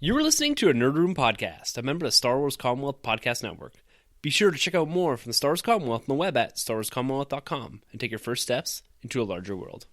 You were listening to a Nerd Room podcast, a member of the Star Wars Commonwealth Podcast Network. Be sure to check out more from the Star Wars Commonwealth on the web at starwarscommonwealth.com and take your first steps into a larger world.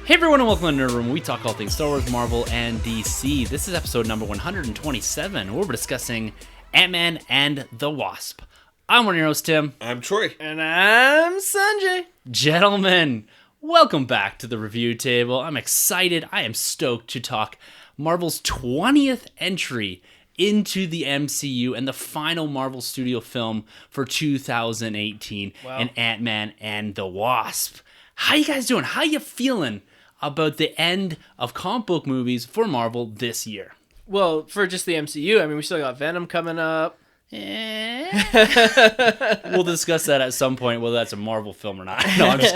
Hey everyone and welcome to Nerd Room, where we talk all things Star Wars, Marvel, and DC. This is episode number 127, where we're discussing Ant-Man and the Wasp. I'm one of your hosts, Tim. I'm Troy. And I'm Sunjay. Gentlemen, welcome back to the review table. I'm excited. I am stoked to talk Marvel's 20th entry into the MCU and the final Marvel Studio film for 2018, and Ant-Man and the Wasp. How you guys doing? How you feeling about the end of comic book movies for Marvel this year? Well, for just the MCU, I mean, we still got Venom coming up. We'll discuss that at some point, whether that's a Marvel film or not. No, I'm just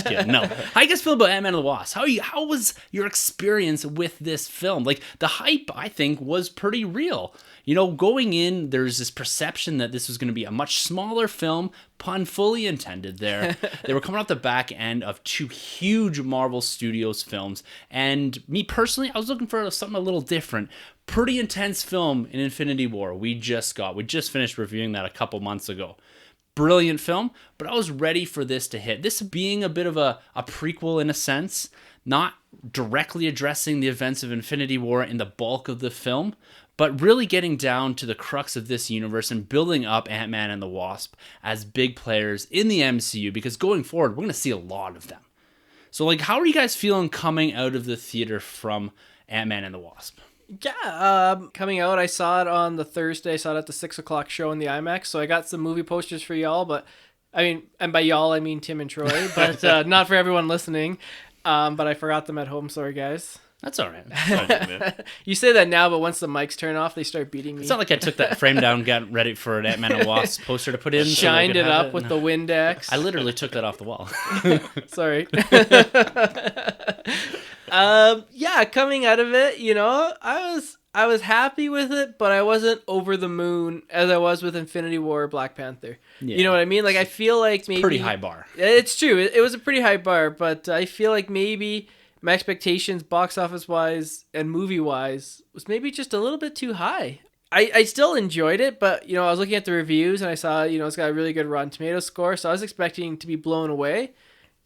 kidding. No. How you guys feel about Ant-Man and the Wasp? How was your experience with this film? Like, the hype, I think, was pretty real. You know, going in, there's this perception that this was going to be a much smaller film, pun fully intended there. They were coming off the back end of two huge Marvel Studios films, and me personally, I was looking for something a little different. Pretty intense film in Infinity War we just finished reviewing that a couple months ago. Brilliant film, but I was ready for this to hit. This being a bit of a prequel in a sense, not directly addressing the events of Infinity War in the bulk of the film, but really getting down to the crux of this universe and building up Ant-Man and the Wasp as big players in the MCU, because going forward, we're going to see a lot of them. So, like, how are you guys feeling coming out of the theater from Ant-Man and the Wasp? Yeah, coming out, I saw it on the Thursday. I saw it at the 6 o'clock show in the IMAX. So I got some movie posters for y'all, but I mean, and by y'all, I mean Tim and Troy, but not for everyone listening. But I forgot them at home. Sorry, guys. That's all right. You say that now, but once the mics turn off, they start beating me. It's not like I took that frame down, got ready for an Ant-Man and Wasp poster to put in. Shined it up with the Windex. I literally took that off the wall. Sorry. Yeah, coming out of it, you know, I was happy with it, but I wasn't over the moon as I was with Infinity War or Black Panther. Yeah. You know what I mean? Like, I feel like it's maybe pretty high bar. It's true. It was a pretty high bar, but I feel like maybe my expectations, box office wise and movie wise, was maybe just a little bit too high. I still enjoyed it, but, you know, I was looking at the reviews and I saw, you know, it's got a really good Rotten Tomatoes score, so I was expecting to be blown away.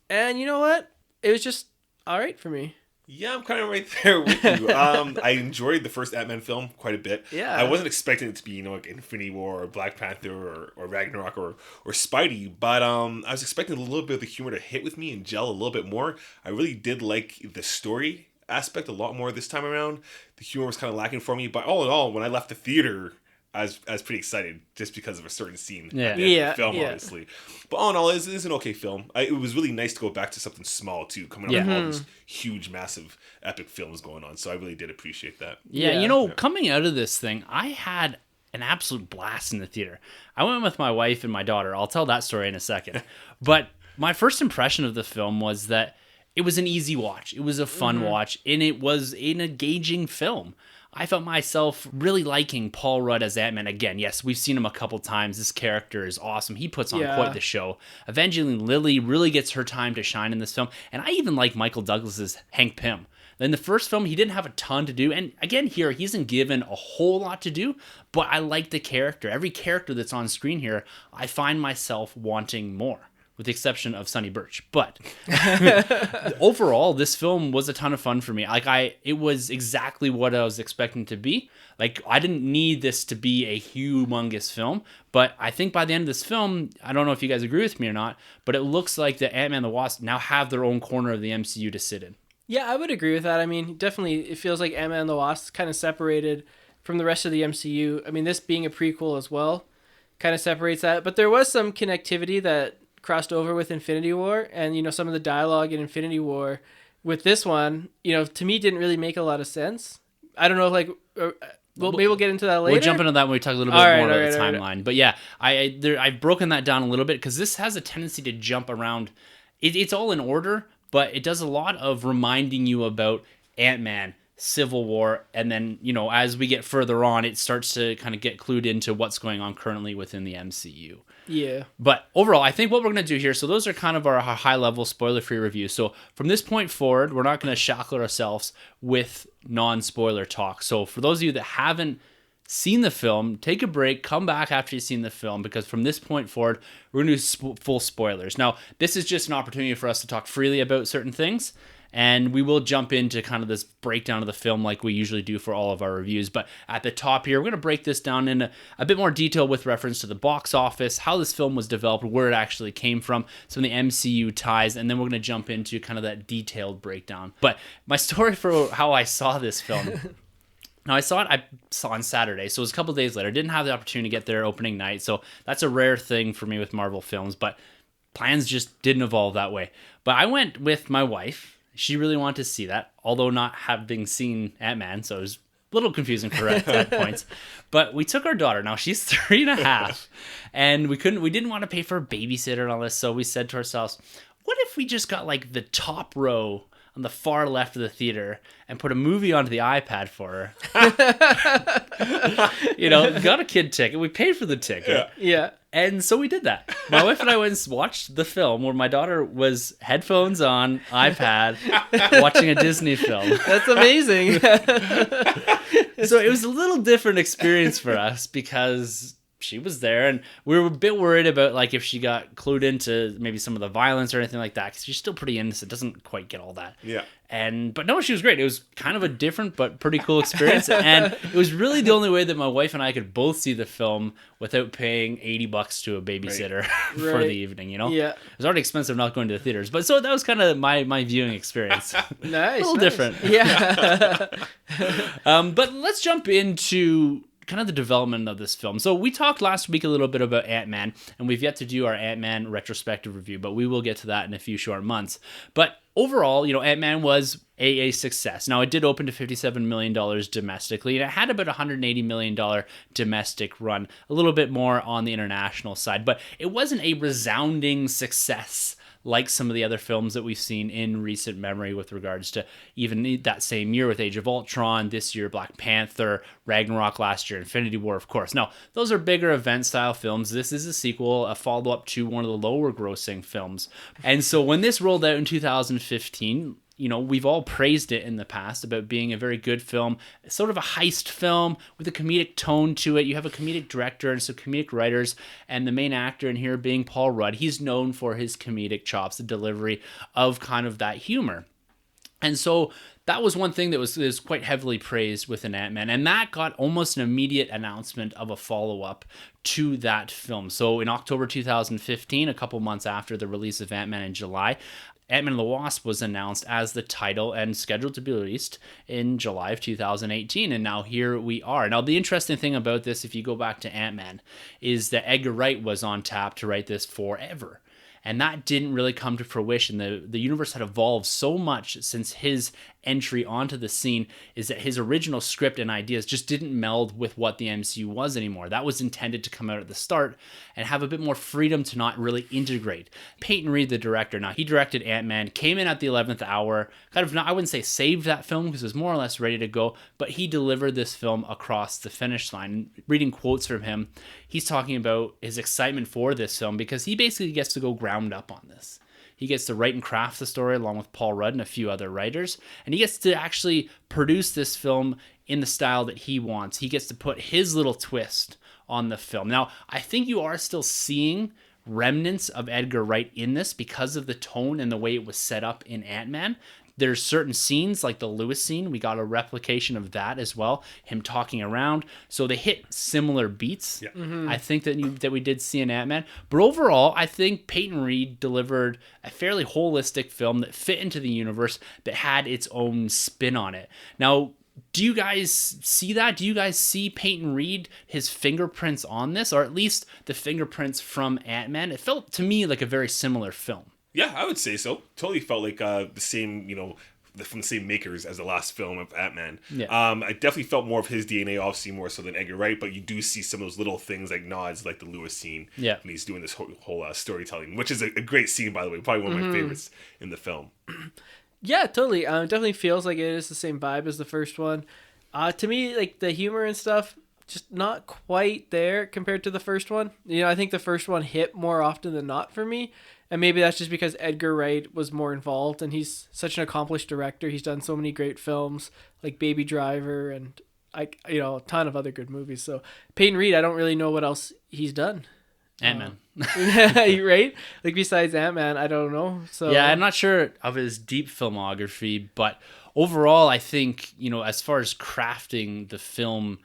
And you know what? It was just all right for me. Yeah, I'm kind of right there with you. I enjoyed the first Ant-Man film quite a bit. Yeah. I wasn't expecting it to be, you know, like Infinity War or Black Panther or Ragnarok or Spidey, but I was expecting a little bit of the humor to hit with me and gel a little bit more. I really did like the story aspect a lot more this time around. The humor was kind of lacking for me, but all in all, when I left the theater, I was pretty excited just because of a certain scene at the end of the film, obviously. But all in all, it is an okay film. It was really nice to go back to something small, too, coming out of all these huge, massive, epic films going on. So I really did appreciate that. Yeah, you know, coming out of this thing, I had an absolute blast in the theater. I went with my wife and my daughter. I'll tell that story in a second. But my first impression of the film was that it was an easy watch. It was a fun watch, and it was an engaging film. I felt myself really liking Paul Rudd as Ant-Man again. Yes, we've seen him a couple times. This character is awesome. He puts on quite the show. Evangeline Lilly really gets her time to shine in this film. And I even like Michael Douglas's Hank Pym. In the first film, he didn't have a ton to do. And again, here, he isn't given a whole lot to do. But I like the character. Every character that's on screen here, I find myself wanting more, with the exception of Sonny Birch. But overall, this film was a ton of fun for me. It was exactly what I was expecting to be. Like, I didn't need this to be a humongous film, but I think by the end of this film, I don't know if you guys agree with me or not, but it looks like the Ant-Man and the Wasp now have their own corner of the MCU to sit in. Yeah, I would agree with that. I mean, definitely, it feels like Ant-Man and the Wasp is kind of separated from the rest of the MCU. I mean, this being a prequel as well kind of separates that. But there was some connectivity that crossed over with Infinity War, and, you know, some of the dialogue in Infinity War with this one, you know, to me didn't really make a lot of sense. I don't know, like, maybe we'll get into that later. We'll jump into that when we talk a little bit more about the timeline. But yeah, I've broken that down a little bit because this has a tendency to jump around. It's all in order, but it does a lot of reminding you about Ant-Man, Civil War, and then, as we get further on, it starts to kind of get clued into what's going on currently within the MCU. Yeah. But overall, I think what we're going to do here, so those are kind of our high-level spoiler-free reviews. So from this point forward, we're not going to shackle ourselves with non-spoiler talk. So for those of you that haven't seen the film, take a break, come back after you've seen the film, because from this point forward, we're going to do full spoilers. Now, this is just an opportunity for us to talk freely about certain things, and we will jump into kind of this breakdown of the film like we usually do for all of our reviews. But at the top here, we're going to break this down in a bit more detail with reference to the box office, how this film was developed, where it actually came from, some of the MCU ties, and then we're going to jump into kind of that detailed breakdown. But my story for how I saw this film... Now, I saw on Saturday, so it was a couple days later. Didn't have the opportunity to get there opening night, so that's a rare thing for me with Marvel films, but plans just didn't evolve that way. But I went with my wife. She really wanted to see that, although not having seen Ant-Man, so it was a little confusing for her at points. But we took our daughter. Now, she's 3.5, and we didn't want to pay for a babysitter and all this, so we said to ourselves, what if we just got like the top row on the far left of the theater and put a movie onto the iPad for her? Got a kid ticket. We paid for the ticket. Yeah. And so we did that. My wife and I went and watched the film where my daughter was headphones on, iPad, watching a Disney film. That's amazing. So it was a little different experience for us because she was there, and we were a bit worried about like if she got clued into maybe some of the violence or anything like that, because she's still pretty innocent, doesn't quite get all that. Yeah. But no, she was great. It was kind of a different but pretty cool experience, and it was really the only way that my wife and I could both see the film without paying $80 to a babysitter for the evening. Yeah. It was already expensive not going to the theaters, but so that was kind of my viewing experience. Nice. A little different. Yeah. But let's jump into kind of the development of this film. So we talked last week a little bit about Ant-Man, and we've yet to do our Ant-Man retrospective review, but we will get to that in a few short months. But overall, Ant-Man was a success. Now, it did open to $57 million domestically, and it had about $180 million domestic run, a little bit more on the international side, but it wasn't a resounding success like some of the other films that we've seen in recent memory with regards to even that same year with Age of Ultron, this year Black Panther, Ragnarok last year, Infinity War, of course. Now, those are bigger event-style films. This is a sequel, a follow-up to one of the lower-grossing films. And so when this rolled out in 2015... we've all praised it in the past about being a very good film, sort of a heist film with a comedic tone to it. You have a comedic director and some comedic writers, and the main actor in here being Paul Rudd. He's known for his comedic chops, the delivery of kind of that humor. And so that was one thing that was quite heavily praised with an Ant-Man, and that got almost an immediate announcement of a follow-up to that film. So in October 2015, a couple months after the release of Ant-Man in July, Ant-Man and the Wasp was announced as the title and scheduled to be released in July of 2018, and now here we are. Now, the interesting thing about this, if you go back to Ant-Man, is that Edgar Wright was on tap to write this forever. And that didn't really come to fruition. The universe had evolved so much since his entry onto the scene, is that his original script and ideas just didn't meld with what the MCU was anymore. That was intended to come out at the start and have a bit more freedom to not really integrate. Peyton Reed, the director, now he directed Ant-Man, came in at the 11th hour, kind of, I wouldn't say saved that film because it was more or less ready to go, but he delivered this film across the finish line. Reading quotes from him, he's talking about his excitement for this film because he basically gets to go ground up on this. He gets to write and craft the story along with Paul Rudd and a few other writers, and he gets to actually produce this film in the style that he wants. He gets to put his little twist on the film. Now, I think you are still seeing remnants of Edgar Wright in this because of the tone and the way it was set up in Ant-Man. There's certain scenes, like the Lewis scene, we got a replication of that as well, him talking around. So they hit similar beats, I think, that we did see in Ant-Man. But overall, I think Peyton Reed delivered a fairly holistic film that fit into the universe, that had its own spin on it. Now, do you guys see that? Do you guys see Peyton Reed, his fingerprints on this, or at least the fingerprints from Ant-Man? It felt to me like a very similar film. Yeah, I would say so. Totally felt like the same, from the same makers as the last film of Ant-Man. Yeah. I definitely felt more of his DNA, obviously more so than Edgar Wright, but you do see some of those little things like nods, like the Lewis scene. Yeah. When he's doing this whole storytelling, which is a great scene, by the way, probably one of my favorites in the film. Yeah, totally. It definitely feels like it is the same vibe as the first one. To me, like the humor and stuff, just not quite there compared to the first one. You know, I think the first one hit more often than not for me. And maybe that's just because Edgar Wright was more involved, and he's such an accomplished director. He's done so many great films like Baby Driver and a ton of other good movies. So Peyton Reed, I don't really know what else he's done. Ant-Man. Right? Like besides Ant-Man, I don't know. So Yeah, I'm not sure of his deep filmography, but overall, I think, as far as crafting the film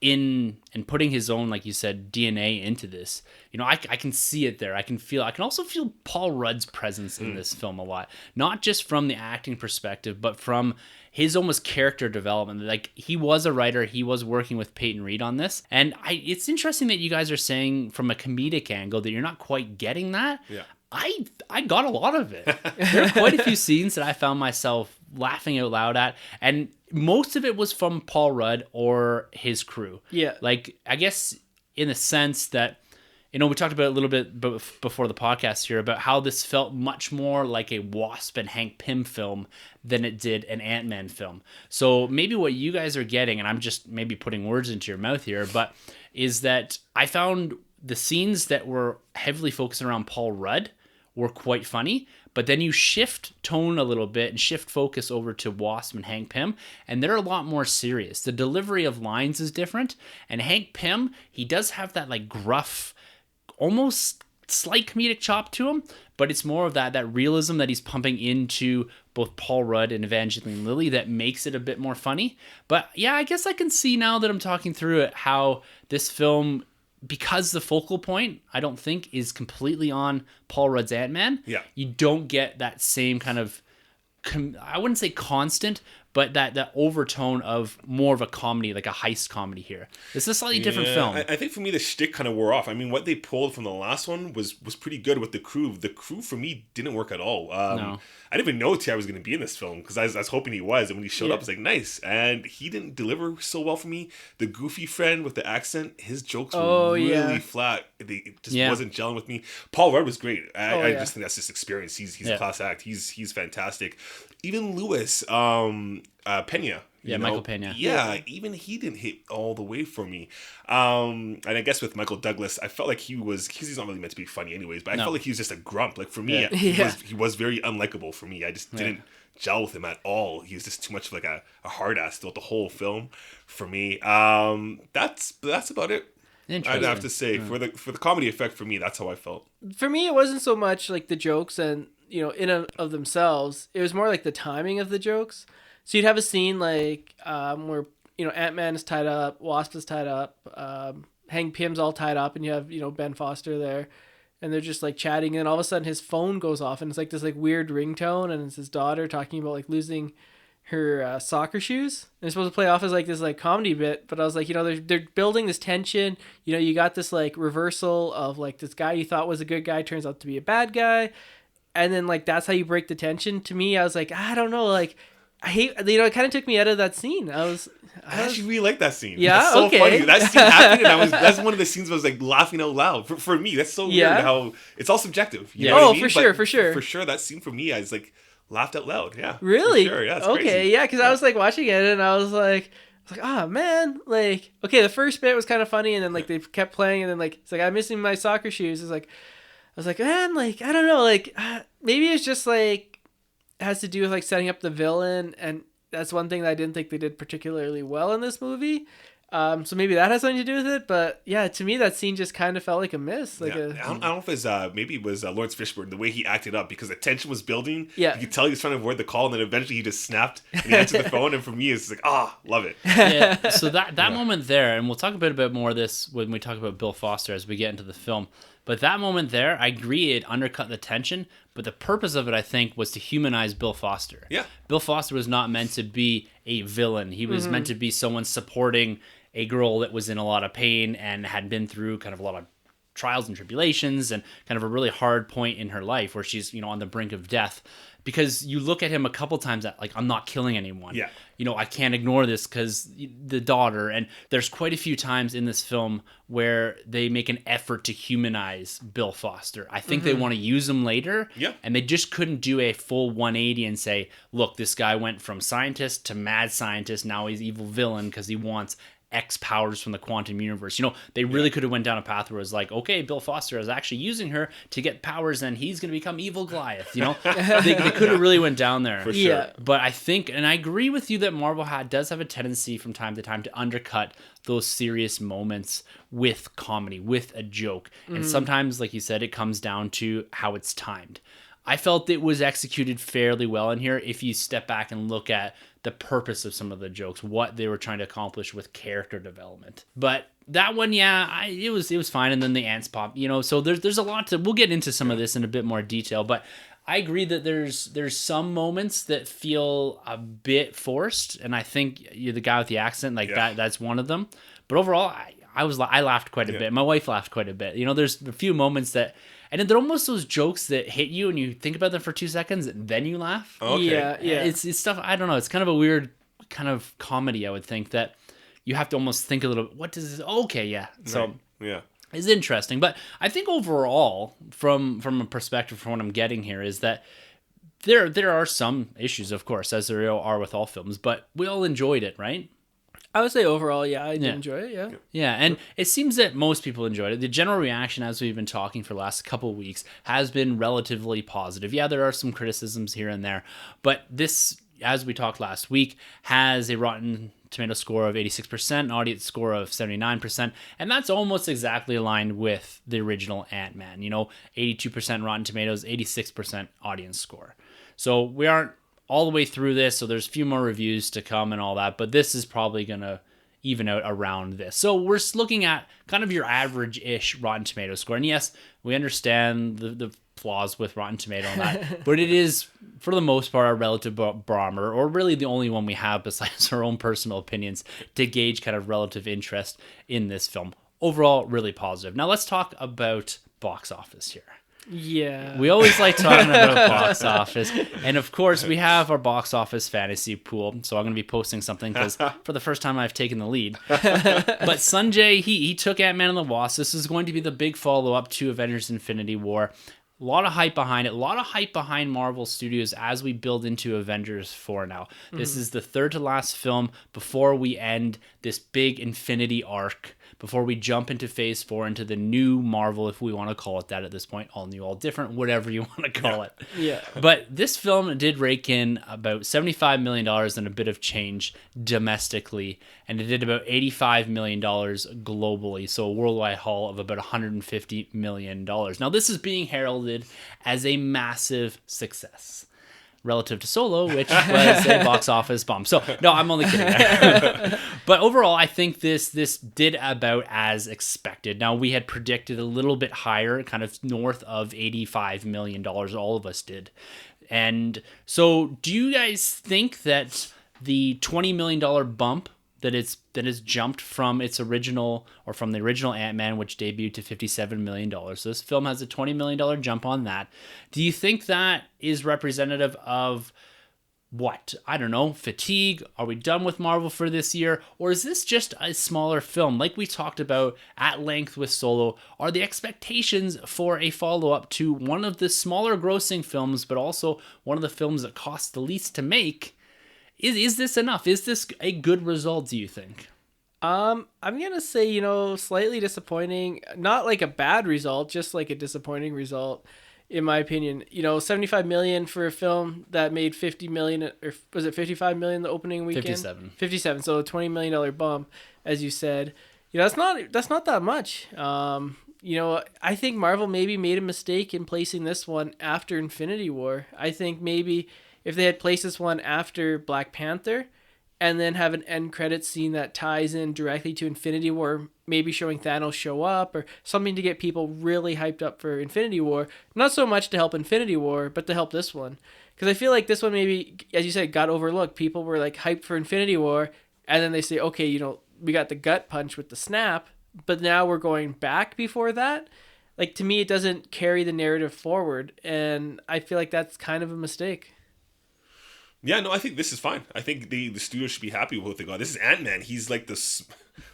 in and putting his own, like you said, DNA into this, I can see it there. I can also feel Paul Rudd's presence in this film a lot, not just from the acting perspective, but from his almost character development. Like, he was a writer, he was working with Peyton Reed on this, and it's interesting that you guys are saying from a comedic angle that you're not quite getting that. Yeah. I got a lot of it. There are quite a few scenes that I found myself laughing out loud at, and most of it was from Paul Rudd or his crew. Yeah. Like, I guess in the sense that, we talked about it a little bit before the podcast here about how this felt much more like a Wasp and Hank Pym film than it did an Ant-Man film. So maybe what you guys are getting, and I'm just maybe putting words into your mouth here, but is that I found the scenes that were heavily focused around Paul Rudd were quite funny, but then you shift tone a little bit and shift focus over to Wasp and Hank Pym, and they're a lot more serious. The delivery of lines is different, and Hank Pym, he does have that like gruff, almost slight comedic chop to him, but it's more of that realism that he's pumping into both Paul Rudd and Evangeline Lilly that makes it a bit more funny. But yeah, I guess I can see now that I'm talking through it how this film, because the focal point, I don't think, is completely on Paul Rudd's Ant-Man, you don't get that same kind of, I wouldn't say constant, but that overtone of more of a comedy, like a heist comedy here. It's a slightly different film. I think for me, the shtick kind of wore off. I mean, what they pulled from the last one was pretty good with the crew. The crew, for me, didn't work at all. No. I didn't even know T.I. was going to be in this film, because I was hoping he was. And when he showed up, I was like, nice. And he didn't deliver so well for me. The goofy friend with the accent, his jokes were really flat. It just wasn't gelling with me. Paul Rudd was great. I just think that's just experience. He's a class act. He's fantastic. Even Lewis, Pena. Michael Pena. Yeah, even he didn't hit all the way for me. And I guess with Michael Douglas, I felt like because he's not really meant to be funny anyways, but I felt like he was just a grump. Like for me, he was very unlikable for me. I just didn't gel with him at all. He was just too much of like a hard ass throughout the whole film for me. That's about it. I'd have to say for the comedy effect for me, that's how I felt. For me, it wasn't so much like the jokes and in and of themselves. It was more like the timing of the jokes. So you'd have a scene like where Ant-Man is tied up, Wasp is tied up, Hank Pym's all tied up, and you have Ben Foster there, and they're just like chatting, and all of a sudden his phone goes off, and it's like this like weird ringtone, and it's his daughter talking about like losing her soccer shoes, and it's supposed to play off as like this like comedy bit, but I was like, they're building this tension. You got this like reversal of like this guy you thought was a good guy turns out to be a bad guy, and then like that's how you break the tension. To me, I was like, I don't know, like I hate, it kind of took me out of that scene. I actually really like that scene. Yeah, that's so okay. funny. That scene happened, and that's one of the scenes where I was like laughing out loud. For me, that's so weird how it's all subjective. You know what I mean? For sure. For sure, that scene for me, I was like laughed out loud. Yeah. Really? For sure. Yeah. It's okay. Crazy. Yeah, because I was like watching it, and I was like, oh man, like okay, the first bit was kind of funny, and then like they kept playing, and then like it's like I'm missing my soccer shoes. It's like I was like, man, like I don't know, like maybe it's just like it has to do with like setting up the villain, and that's one thing that I didn't think they did particularly well in this movie. So maybe that has something to do with it, but yeah, to me that scene just kind of felt like a miss. Like I don't know if it's maybe it was Lawrence Fishburne, the way he acted up, because the tension was building. Yeah, you could tell he was trying to avoid the call, and then eventually he just snapped and he answered the phone. And for me, it's like love it. Yeah. So that moment there, and we'll talk a bit more of this when we talk about Bill Foster as we get into the film. But that moment there, I agree, it undercut the tension. But the purpose of it, I think, was to humanize Bill Foster. Yeah. Bill Foster was not meant to be a villain. He was meant to be someone supporting a girl that was in a lot of pain and had been through kind of a lot of trials and tribulations and kind of a really hard point in her life where she's, on the brink of death. because you look at him a couple times that like, I'm not killing anyone. Yeah. I can't ignore this because the daughter, and there's quite a few times in this film where they make an effort to humanize Bill Foster. I think they want to use him later. Yeah. And they just couldn't do a full 180 and say, look, this guy went from scientist to mad scientist. Now he's evil villain because he wants X powers from the quantum universe. They really could have went down a path where it was like, okay, Bill Foster is actually using her to get powers and he's going to become evil Goliath. They could have really went down there. For sure. Yeah. But I think, and I agree with you that Marvel does have a tendency from time to time to undercut those serious moments with comedy, with a joke. And sometimes, like you said, it comes down to how it's timed. I felt it was executed fairly well in here if you step back and look at the purpose of some of the jokes, what they were trying to accomplish with character development. But that one, it was fine. And then the ants pop, so there's a lot we'll get into some of this in a bit more detail, but I agree that there's some moments that feel a bit forced, and I think you're the guy with the accent, that's one of them. But overall, I laughed quite a bit. My wife laughed quite a bit. There's a few moments that, and they're almost those jokes that hit you and you think about them for 2 seconds and then you laugh. Okay. Yeah. It's stuff, I don't know. It's kind of a weird kind of comedy, I would think, that you have to almost think a little, what does this, okay, yeah. So Yeah. it's interesting. But I think overall, from a perspective from what I'm getting here, is that there are some issues, of course, as there are with all films, but we all enjoyed it, right? I would say overall, I did enjoy it. Yeah. Yeah, and it seems that most people enjoyed it. The general reaction, as we've been talking for the last couple of weeks, has been relatively positive. Yeah, there are some criticisms here and there, but this, as we talked last week, has a Rotten Tomato score of 86%, an audience score of 79%, and that's almost exactly aligned with the original Ant-Man. 82% Rotten Tomatoes, 86% audience score. So we aren't all the way through this, so there's a few more reviews to come and all that, but this is probably going to even out around this. So we're looking at kind of your average-ish Rotten Tomato score. And yes, we understand the flaws with Rotten Tomato and that, but it is, for the most part, a relative barometer, or really the only one we have besides our own personal opinions, to gauge kind of relative interest in this film. Overall, really positive. Now let's talk about box office here. Yeah. We always like talking about box office. And of course, we have our box office fantasy pool. So I'm going to be posting something because for the first time I've taken the lead. But Sunjay, he took Ant-Man and the Wasp. This is going to be the big follow-up to Avengers Infinity War. A lot of hype behind it. A lot of hype behind Marvel Studios as we build into Avengers 4 now. This is the third to last film before we end this big Infinity arc, before we jump into Phase 4, into the new Marvel, if we want to call it that at this point. All new, all different, whatever you want to call it. Yeah. But this film did rake in about $75 million and a bit of change domestically, and it did about $85 million globally, so a worldwide haul of about $150 million. Now, this is being heralded as a massive success relative to Solo, which was a box office bomb. So, no, I'm only kidding. But overall, I think this did about as expected. Now, we had predicted a little bit higher, kind of north of $85 million. All of us did. And so, do you guys think that the $20 million bump that has jumped from its original, or from the original Ant-Man, which debuted to $57 million. So this film has a $20 million jump on that. Do you think that is representative of what? I don't know, fatigue? Are we done with Marvel for this year? Or is this just a smaller film? Like we talked about at length with Solo, are the expectations for a follow-up to one of the smaller grossing films, but also one of the films that cost the least to make? Is this enough? Is this a good result, do you think? I'm gonna say, slightly disappointing. Not like a bad result, just like a disappointing result, in my opinion. 75 million for a film that made 50 million, or was it 55 million the opening weekend? 57. So a $20 million bump, as you said. That's not that much. I think Marvel maybe made a mistake in placing this one after Infinity War. I think maybe if they had placed this one after Black Panther and then have an end credits scene that ties in directly to Infinity War, maybe showing Thanos show up or something to get people really hyped up for Infinity War. Not so much to help Infinity War, but to help this one. Because I feel like this one maybe, as you said, got overlooked. People were like hyped for Infinity War, and then they say, okay, we got the gut punch with the snap, but now we're going back before that. like to me it doesn't carry the narrative forward, and I feel like that's kind of a mistake. Yeah, no, I think this is fine. I think the studio should be happy with what they got. This is Ant-Man. He's like this,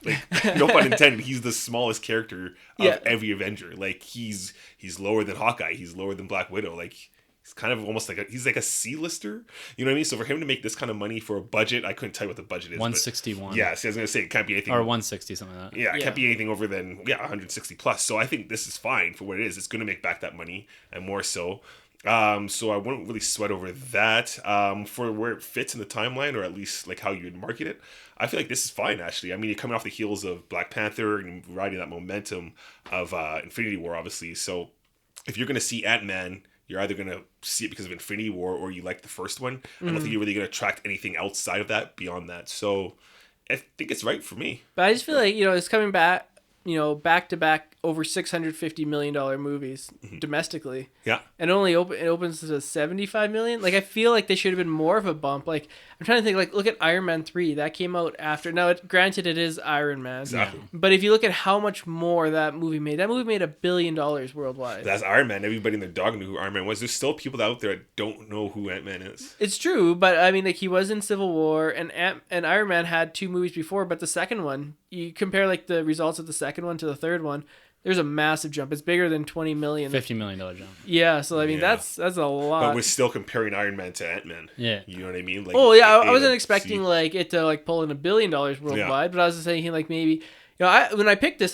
like no pun intended. He's the smallest character of every Avenger. Like he's lower than Hawkeye. He's lower than Black Widow. Like he's kind of almost like he's like a C-lister. You know what I mean? So for him to make this kind of money for a budget, I couldn't tell you what the budget is. 161. Yeah, see, I was gonna say it can't be anything. Or 160, something like that. Yeah, it can't be anything over than 160 plus. So I think this is fine for what it is. It's gonna make back that money and more so. So I wouldn't really sweat over that. For where it fits in the timeline, or at least like how you'd market it, I feel like this is fine actually. I mean, you're coming off the heels of Black Panther and riding that momentum of Infinity War, obviously. So if you're gonna see Ant-Man, you're either gonna see it because of Infinity War or you like the first one. I don't think you're really gonna attract anything outside of that beyond that. So I think it's right for me. But I just feel like, it's coming back, back to back over $650 million movies domestically. Yeah. And it opens to 75 million. Like, I feel like they should have been more of a bump. Like, I'm trying to think, like, look at Iron Man 3. That came out after. Now, granted, it is Iron Man. Exactly. But if you look at how much more that movie made $1 billion worldwide. That's Iron Man. Everybody and their dog knew who Iron Man was. There's still people out there that don't know who Ant-Man is. It's true, but I mean, like, he was in Civil War, and Iron Man had 2 movies before, but the second one, you compare, like, the results of the second one to the third one, there's a massive jump. It's bigger than $20 million. $50 million jump. Yeah, so I mean that's a lot. But we're still comparing Iron Man to Ant-Man. Yeah. You know what I mean? Like, I wasn't expecting like it to like pull in $1 billion worldwide, but I was just thinking like maybe when I picked this,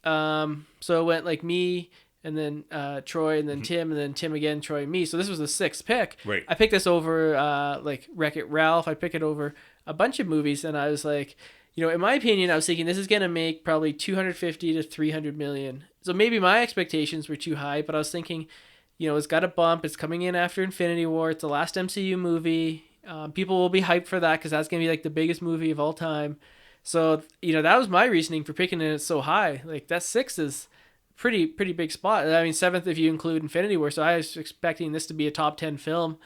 so it went like me and then Troy and then Tim and then Tim again, Troy and me. So this was the 6th pick. Right. I picked this over like Wreck-It Ralph. I picked it over a bunch of movies, and I was like, in my opinion, I was thinking this is going to make probably 250 to 300 million. So maybe my expectations were too high, but I was thinking, it's got a bump. It's coming in after Infinity War. It's the last MCU movie. People will be hyped for that because that's going to be like the biggest movie of all time. So, that was my reasoning for picking it so high. Like that 6 is pretty big spot. I mean, 7th if you include Infinity War. So I was expecting this to be a top 10 film.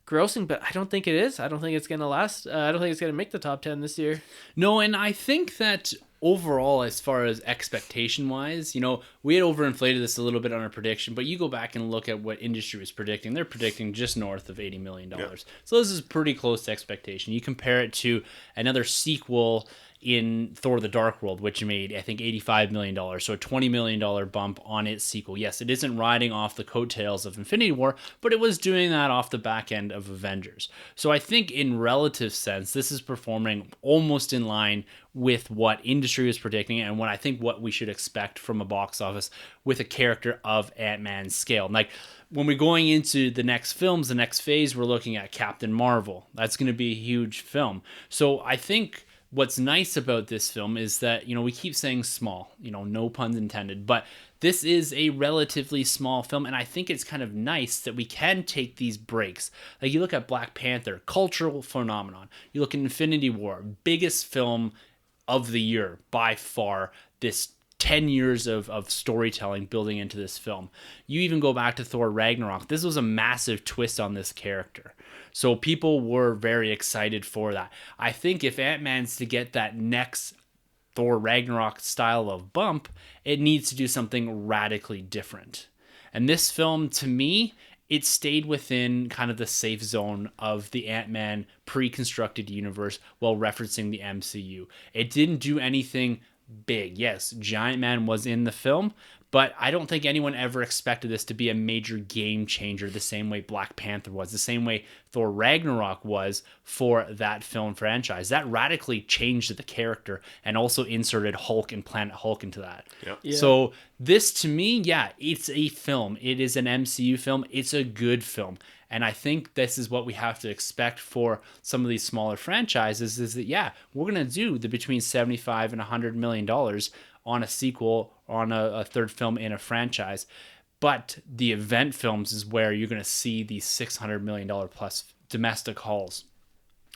Grossing, but I don't think it is. I don't think it's going to last. I don't think it's going to make the top 10 this year. No, and I think that overall, as far as expectation-wise, we had overinflated this a little bit on our prediction, but you go back and look at what industry was predicting. They're predicting just north of $80 million. Yeah. So this is pretty close to expectation. You compare it to another sequel in Thor the Dark World, which made, I think, $85 million. So a $20 million bump on its sequel. Yes, it isn't riding off the coattails of Infinity War, but it was doing that off the back end of Avengers. So I think in relative sense, this is performing almost in line with what industry was predicting and what we should expect from a box office with a character of Ant-Man's scale. Like, when we're going into the next films, the next phase, we're looking at Captain Marvel. That's going to be a huge film. So I think what's nice about this film is that, we keep saying small, no puns intended, but this is a relatively small film, and I think it's kind of nice that we can take these breaks. Like, you look at Black Panther, cultural phenomenon. You look at Infinity War, biggest film of the year by far, this 10 years of storytelling building into this film. You even go back to Thor Ragnarok. This was a massive twist on this character. So people were very excited for that. I think if Ant-Man's to get that next Thor Ragnarok style of bump, it needs to do something radically different. And this film, to me, it stayed within kind of the safe zone of the Ant-Man pre-constructed universe while referencing the MCU. It didn't do anything big. Yes, Giant Man was in the film, but I don't think anyone ever expected this to be a major game changer the same way Black Panther was, the same way Thor Ragnarok was for that film franchise. That radically changed the character and also inserted Hulk and Planet Hulk into that. Yep. Yeah. So this, to me, it's a film. It is an MCU film. It's a good film. And I think this is what we have to expect for some of these smaller franchises is that, we're going to do the between $75 and $100 million on a sequel, on a third film in a franchise. But the event films is where you're going to see these $600 million plus domestic hauls.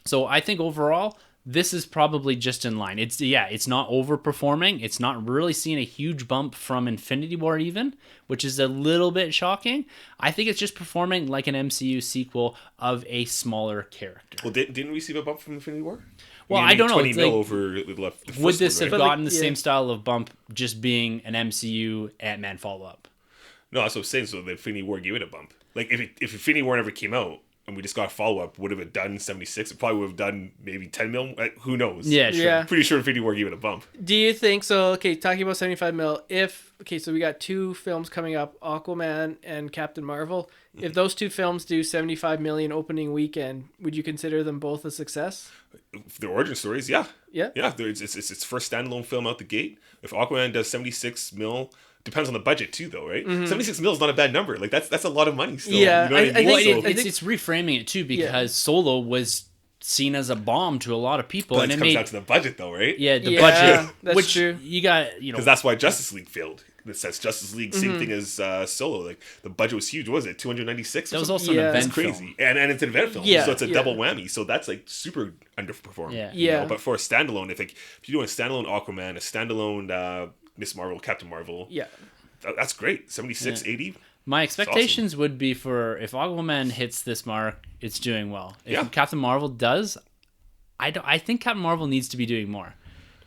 So I think overall, this is probably just in line. It's not overperforming. It's not really seeing a huge bump from Infinity War even, which is a little bit shocking. I think it's just performing like an MCU sequel of a smaller character. Well, didn't we see a bump from Infinity War? Well, I don't know. 20 It's mil like, over the first would this one, have right? gotten the same style of bump just being an MCU Ant-Man follow-up? No, that's what I'm saying. So the Infinity War gave it a bump. Like if Infinity War never came out and we just got a follow-up, would have it done 76? It probably would have done maybe 10 mil. Who knows? Yeah, sure. Yeah. Pretty sure Infinity War gave it a bump. Do you think so? Okay, talking about 75 mil. So we got two films coming up, Aquaman and Captain Marvel. If those two films do 75 million opening weekend, would you consider them both a success? The origin stories, yeah. Yeah. Yeah, it's its first standalone film out the gate. If Aquaman does 76 mil, depends on the budget too, though, right? 76 mil is not a bad number. Like that's a lot of money still. Yeah, you know what I mean? Well, think- it's reframing it too, because Solo was seen as a bomb to a lot of people, But and it it comes made down to the budget, though, right? the Yeah, budget, that's which true. you got, Because that's why Justice League failed. In a sense, Justice League, same thing as Solo. Like the budget was huge. What was it 296? that was also also Yeah. an that's event crazy, film. and it's an event film, Yeah, so it's a yeah. double whammy. So that's like super underperformed. Yeah. you Yeah. know? But for a standalone, if you're doing a standalone Aquaman, a standalone Miss Marvel, Captain Marvel, Yeah. that's great. 76, 80. My expectations would be for if Aquaman hits this mark, it's doing well. If Yeah. Captain Marvel does, I think Captain Marvel needs to be doing more.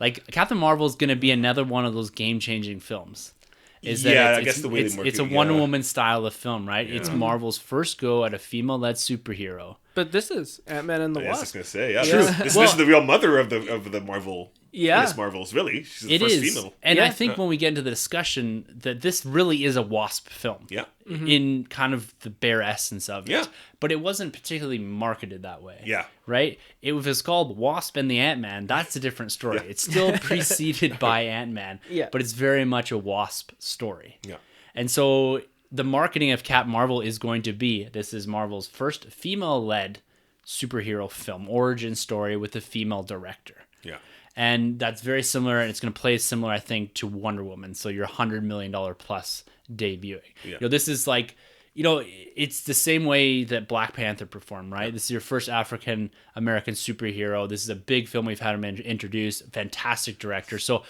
Like Captain Marvel is going to be another one of those game-changing films. I guess the way they market it's a it, Wonder yeah. Woman style of film, right? It's Marvel's first go at a female-led superhero. But this is Ant-Man and the I was just Wasp. gonna say, yeah, True. This is the real mother of the Marvel. Yeah. Miss Marvel's really. She's the It first is, female. and Yeah. I think when we get into the discussion that this really is a Wasp film. Yeah. In kind of the bare essence of it. Yeah. But it wasn't particularly marketed that way. Yeah. Right? If it's called Wasp and the Ant-Man, that's a different story. Yeah. It's still preceded by Ant-Man. Yeah. But it's very much a Wasp story. Yeah. And so the marketing of Captain Marvel is going to be, this is Marvel's first female-led superhero film, origin story with a female director. Yeah. And that's very similar, and it's going to play similar, I think, to Wonder Woman. So your $100 million plus debuting. Yeah. This is like, it's the same way that Black Panther performed, right? This is your first African American superhero. This is a big film we've had him introduce. Fantastic director. So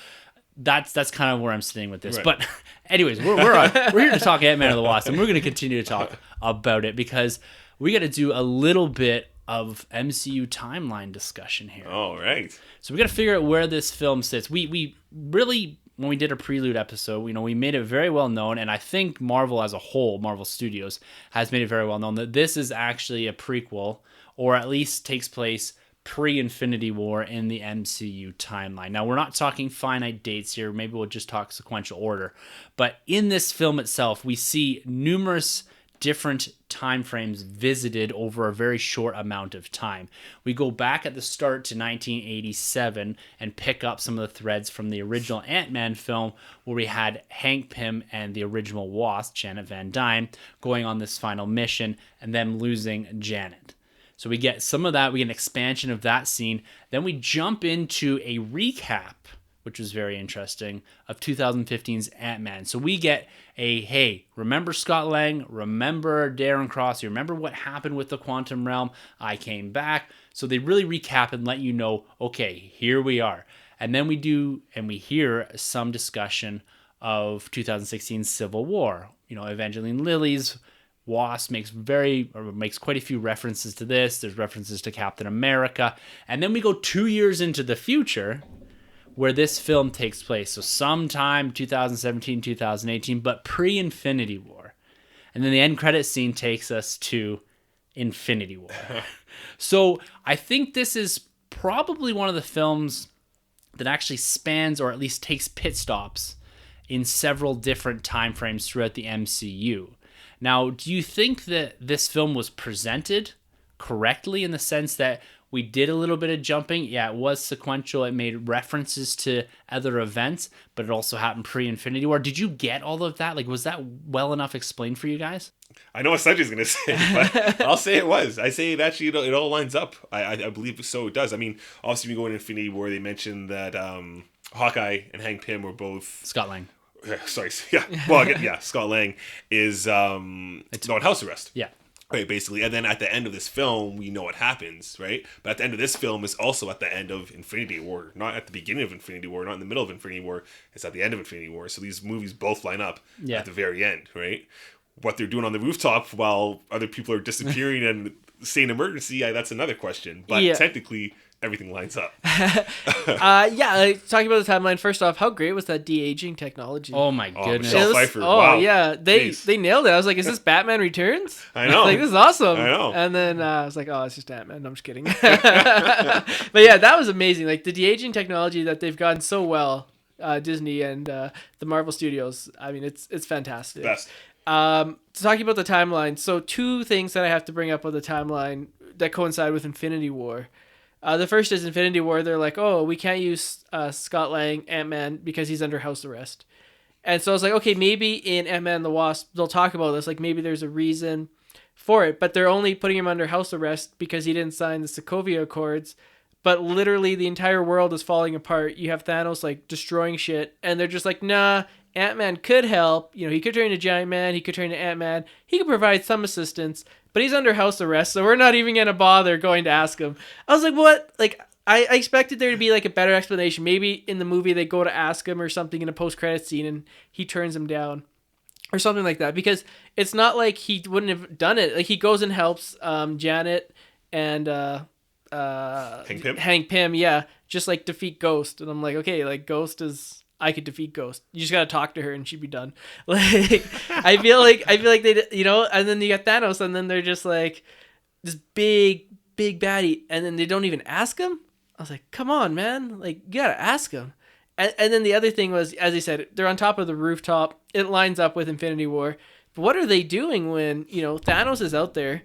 that's kind of where I'm sitting with this. Right. But anyways, we're here to talk Ant-Man and the Wasp, and we're going to continue to talk about it because we got to do a little bit of MCU timeline discussion here. All right. So we got to figure out where this film sits. We really, when we did a prelude episode, we made it very well known, and I think Marvel as a whole, Marvel Studios, has made it very well known that this is actually a prequel, or at least takes place pre-Infinity War in the MCU timeline. Now, we're not talking finite dates here. Maybe we'll just talk sequential order. But in this film itself, we see numerous different time frames visited over a very short amount of time. We go back at the start to 1987 and pick up some of the threads from the original Ant-Man film, where we had Hank Pym and the original Wasp, Janet Van Dyne, going on this final mission and them losing Janet. So we get some of that, we get an expansion of that scene. Then we jump into a recap, which was very interesting, of 2015's Ant-Man. So we get hey, remember Scott Lang? Remember Darren Cross? You remember what happened with the Quantum Realm? I came back. So they really recap and let you know, okay, here we are. And then we hear some discussion of 2016's Civil War. Evangeline Lilly's Wasp makes quite a few references to this. There's references to Captain America. And then we go 2 years into the future where this film takes place. So sometime 2017, 2018, but pre-Infinity War. And then the end credit scene takes us to Infinity War. So I think this is probably one of the films that actually spans, or at least takes pit stops in several different time frames throughout the MCU. Now, do you think that this film was presented correctly in the sense that we did a little bit of jumping? Yeah, it was sequential. It made references to other events, but it also happened pre-Infinity War. Did you get all of that? Like, was that well enough explained for you guys? I know what Sunjay's going to say, but I'll say it was. I say it actually, it all lines up. I believe so it does. I mean, obviously we go in Infinity War, they mentioned that Hawkeye and Hank Pym were both... Scott Lang. Sorry, yeah. Well, yeah, Scott Lang is on house arrest. Yeah. Right, basically. And then at the end of this film, we know what happens, right? But at the end of this film is also at the end of Infinity War. Not at the beginning of Infinity War, not in the middle of Infinity War. It's at the end of Infinity War. So these movies both line up Yeah. at the very end, right? What they're doing on the rooftop while other people are disappearing and saying emergency, that's another question. But Yeah. technically, everything lines up. Talking about the timeline. First off, how great was that de-aging technology? Oh my goodness. Michelle It was- Pfeiffer, oh wow. yeah, they Jeez. nailed it. I was like, is this Batman Returns? I know. Like, this is awesome. I know. And then I was like, oh, it's just Ant-Man. No, I'm just kidding. But yeah, that was amazing. Like the de-aging technology that they've gotten so well, Disney and the Marvel Studios. I mean, it's fantastic. Best. Talking about the timeline. So two things that I have to bring up with the timeline that coincide with Infinity War. The first is Infinity War. They're like, oh, we can't use Scott Lang, Ant-Man, because he's under house arrest. And so I was like, okay, maybe in Ant-Man and the Wasp, they'll talk about this. Like maybe there's a reason for it. But they're only putting him under house arrest because he didn't sign the Sokovia Accords. But literally the entire world is falling apart. You have Thanos like destroying shit. And they're just like, nah, Ant-Man could help. You know, he could turn into Giant Man. He could turn into Ant-Man. He could provide some assistance. But he's under house arrest, so we're not even going to bother going to ask him. I was like, what? Like, I expected there to be, like, a better explanation. Maybe in the movie they go to ask him or something in a post-credit scene, and he turns him down. Or something like that. Because it's not like he wouldn't have done it. Like, he goes and helps Janet and Hank Pym, yeah. Just, like, defeat Ghost. And I'm like, okay, like, Ghost is... I could defeat Ghost. You just gotta talk to her and she'd be done. Like, I feel like they, you know, and then you got Thanos, and then they're just like this big baddie, and then they don't even ask him. I was like, come on, man, like you gotta ask him. And then the other thing was, as I said, they're on top of the rooftop. It lines up with Infinity War. But what are they doing when Thanos is out there?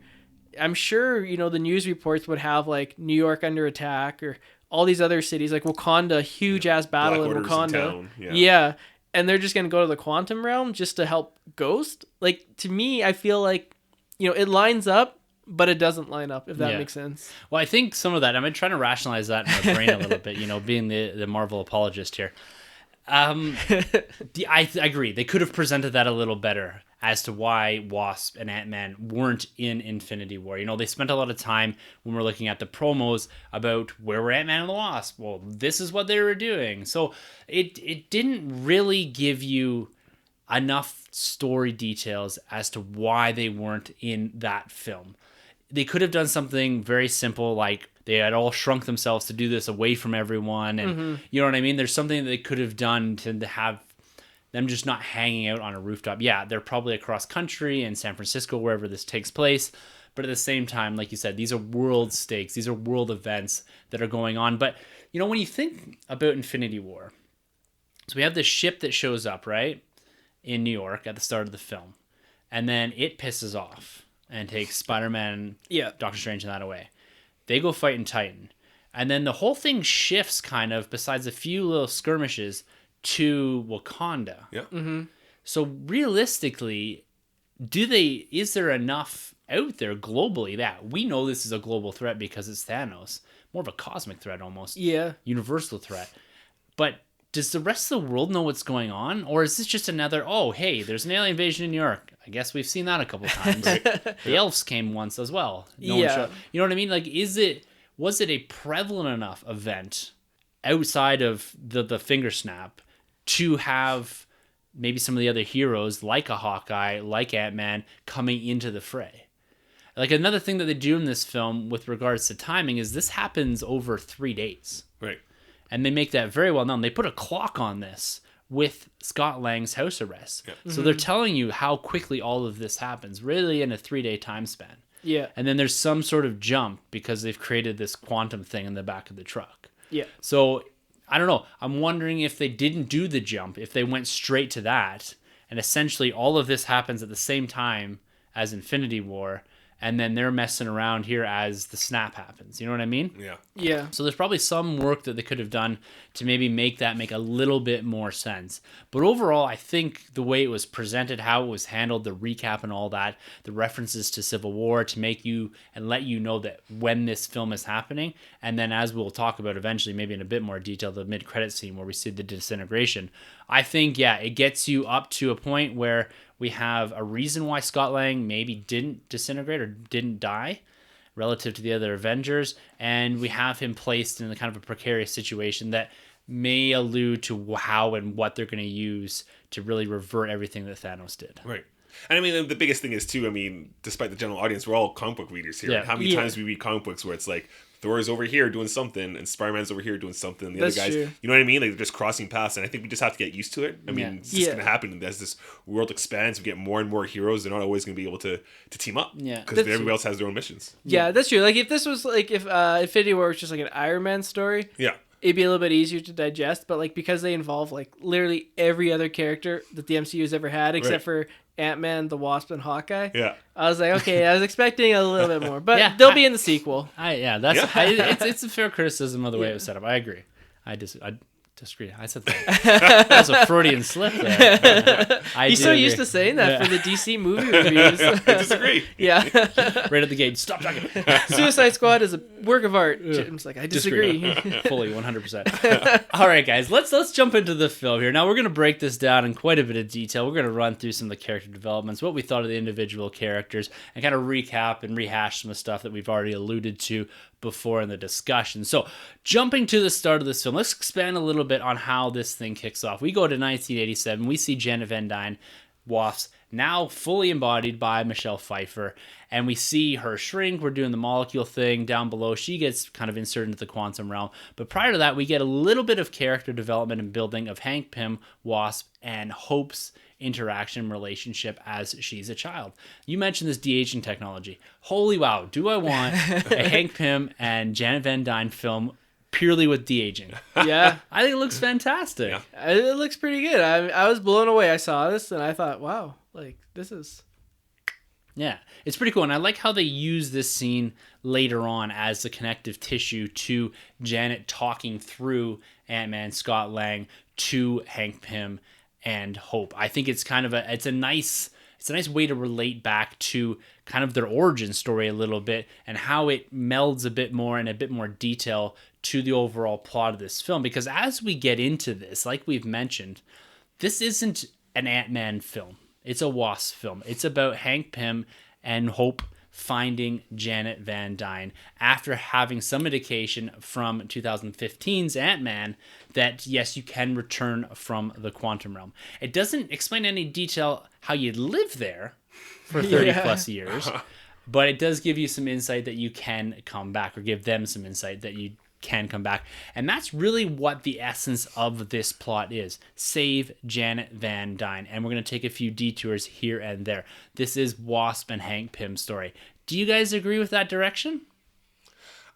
I'm sure the news reports would have like New York under attack or all these other cities, like Wakanda, huge ass battle in Wakanda. Yeah. And they're just going to go to the quantum realm just to help Ghost. Like, to me, I feel like, it lines up, but it doesn't line up, if that makes sense. Well, I think some of that, I'm trying to rationalize that in my brain a little bit, being the Marvel apologist here. I agree. They could have presented that a little better as to why Wasp and Ant-Man weren't in Infinity War. They spent a lot of time when we're looking at the promos about where were Ant-Man and the Wasp. Well, this is what they were doing. So it didn't really give you enough story details as to why they weren't in that film. They could have done something very simple, like they had all shrunk themselves to do this away from everyone. And you know what I mean? There's something that they could have done to have them just not hanging out on a rooftop. Yeah, they're probably across country in San Francisco, wherever this takes place. But at the same time, like you said, these are world stakes. These are world events that are going on. But, when you think about Infinity War, so we have this ship that shows up, right, in New York at the start of the film. And then it pisses off and takes Spider-Man, Doctor Strange, and that away. They go fight in Titan. And then the whole thing shifts kind of, besides a few little skirmishes, to Wakanda. Yeah. Mm-hmm. So realistically, is there enough out there globally that we know this is a global threat because it's Thanos, more of a cosmic threat almost. Yeah. Universal threat. But does the rest of the world know what's going on? Or is this just another, oh, hey, there's an alien invasion in New York. I guess we've seen that a couple times. The elves came once as well. One showed. You know what I mean? Like, was it a prevalent enough event outside of the finger snap to have maybe some of the other heroes like a Hawkeye, like Ant-Man, coming into the fray? Like, another thing that they do in this film with regards to timing is this happens over 3 days. Right. And they make that very well known. They put a clock on this with Scott Lang's house arrest. Yeah. So they're telling you how quickly all of this happens, really in a 3-day time span. Yeah. And then there's some sort of jump because they've created this quantum thing in the back of the truck. Yeah. So I don't know. I'm wondering if they didn't do the jump, if they went straight to that, and essentially all of this happens at the same time as Infinity War, and then they're messing around here as the snap happens. You know what I mean? Yeah. Yeah. So there's probably some work that they could have done to maybe make that make a little bit more sense. But overall, I think the way it was presented, how it was handled, the recap and all that, the references to Civil War to make you and let you know that when this film is happening, and then as we'll talk about eventually, maybe in a bit more detail, the mid-credit scene where we see the disintegration. I think, it gets you up to a point where We have a reason why Scott Lang maybe didn't disintegrate or didn't die relative to the other Avengers, and we have him placed in a kind of a precarious situation that may allude to how and what they're going to use to really revert everything that Thanos did. Right. And I mean, the biggest thing is too, I mean, despite the general audience, we're all comic book readers here. Yeah. And how many times we read comic books where it's like Thor's over here doing something and Spider-Man's over here doing something, and the That's other guys, true. you know what I mean? Like, they're just crossing paths, and I think we just have to get used to it. I mean, it's just going to happen as this world expands. We get more and more heroes. They're not always going to be able to team up. Yeah. Because everybody else has their own missions. Yeah, that's true. Like if this was like if Infinity War was just like an Iron Man story, Yeah. it'd be a little bit easier to digest. But like because they involve like literally every other character that the MCU has ever had, except for Ant-Man, the Wasp, and Hawkeye. Yeah. I was like, okay, I was expecting a little bit more, but Yeah, they'll be in the sequel. It's a fair criticism of the way it was set up. I agree. I disagree. I said that. That was a Freudian slip there. He's so used to saying that for the DC movie reviews. I disagree. Yeah. Right at the gate. Stop talking. Suicide Squad is a work of art. Jim's like, I disagree. Fully 100%. All right, guys, let's jump into the film here. Now we're going to break this down in quite a bit of detail. We're going to run through some of the character developments, what we thought of the individual characters, and kind of recap and rehash some of the stuff that we've already alluded to before in the discussion. So jumping to the start of this film, let's expand a little bit on how this thing kicks off. We go to 1987. We see Janet Van Dyne, Wasp, now fully embodied by Michelle Pfeiffer, and we see her shrink. We're doing the molecule thing down below. She gets kind of inserted into the quantum realm. But prior to that, we get a little bit of character development and building of Hank Pym, Wasp, and Hope's interaction relationship as she's a child. You mentioned this de-aging technology. Holy wow, do I want a Hank Pym and Janet Van Dyne film purely with de-aging? Yeah. I think it looks fantastic. Yeah. It looks pretty good. I was blown away. I saw this and I thought, wow, like this is... Yeah, it's pretty cool. And I like how they use this scene later on as the connective tissue to Janet talking through Ant-Man, Scott Lang, to Hank Pym and Hope. I think it's kind of a nice way to relate back to kind of their origin story a little bit and how it melds a bit more and a bit more detail to the overall plot of this film. Because as we get into this, like we've mentioned, this isn't an Ant-Man film. It's a Wasp film. It's about Hank Pym and Hope finding Janet Van Dyne after having some indication from 2015's Ant-Man that, yes, you can return from the quantum realm. It doesn't explain any detail how you live there for 30 plus years, but it does give you some insight that you can come back, or give them some insight that you can come back. And that's really what the essence of this plot is. Save Janet Van Dyne. And we're going to take a few detours here and there. This is Wasp and Hank Pym's story. Do you guys agree with that direction?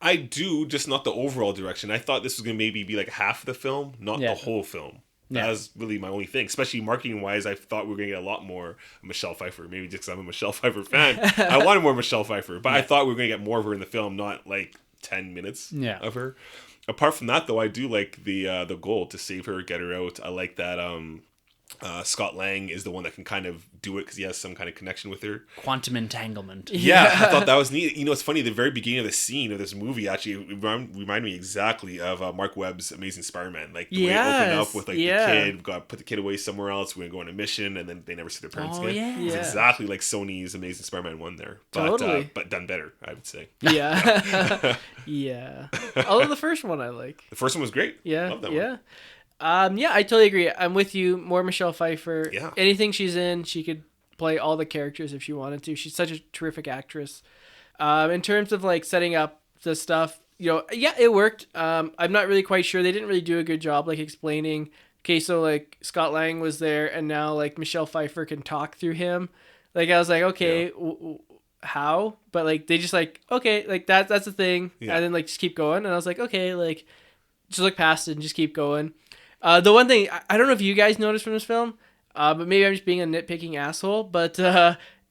I do, just not the overall direction. I thought this was going to maybe be like half of the film, not the whole film. That was really my only thing. Especially marketing-wise, I thought we were going to get a lot more Michelle Pfeiffer. Maybe just because I'm a Michelle Pfeiffer fan. I wanted more Michelle Pfeiffer. But I thought we were going to get more of her in the film, not like 10 minutes of her. Apart from that, though, I do like the goal to save her, get her out. I like that Scott Lang is the one that can kind of do it because he has some kind of connection with her. Quantum entanglement. Yeah, I thought that was neat. You know, it's funny, the very beginning of the scene of this movie actually reminded me exactly of Mark Webb's Amazing Spider-Man. Like, the way it opened up with like the kid, put the kid away somewhere else, we're going to go on a mission, and then they never see their parents again. It's exactly like Sony's Amazing Spider-Man 1 there. But, but done better, I would say. Yeah. Yeah. Although the first one I like. The first one was great. Yeah. Love that one. Yeah. I totally agree. I'm with you. More Michelle Pfeiffer. Yeah. Anything she's in, she could play all the characters if she wanted to. She's such a terrific actress. In terms of like setting up the stuff, it worked. I'm not really quite sure. They didn't really do a good job like explaining. Okay, so like Scott Lang was there, and now like Michelle Pfeiffer can talk through him. Like I was like, okay, how? But like they just like, okay, like that's the thing, and then like just keep going. And I was like, okay, like just look past it and just keep going. The one thing, I don't know if you guys noticed from this film, but maybe I'm just being a nitpicking asshole, but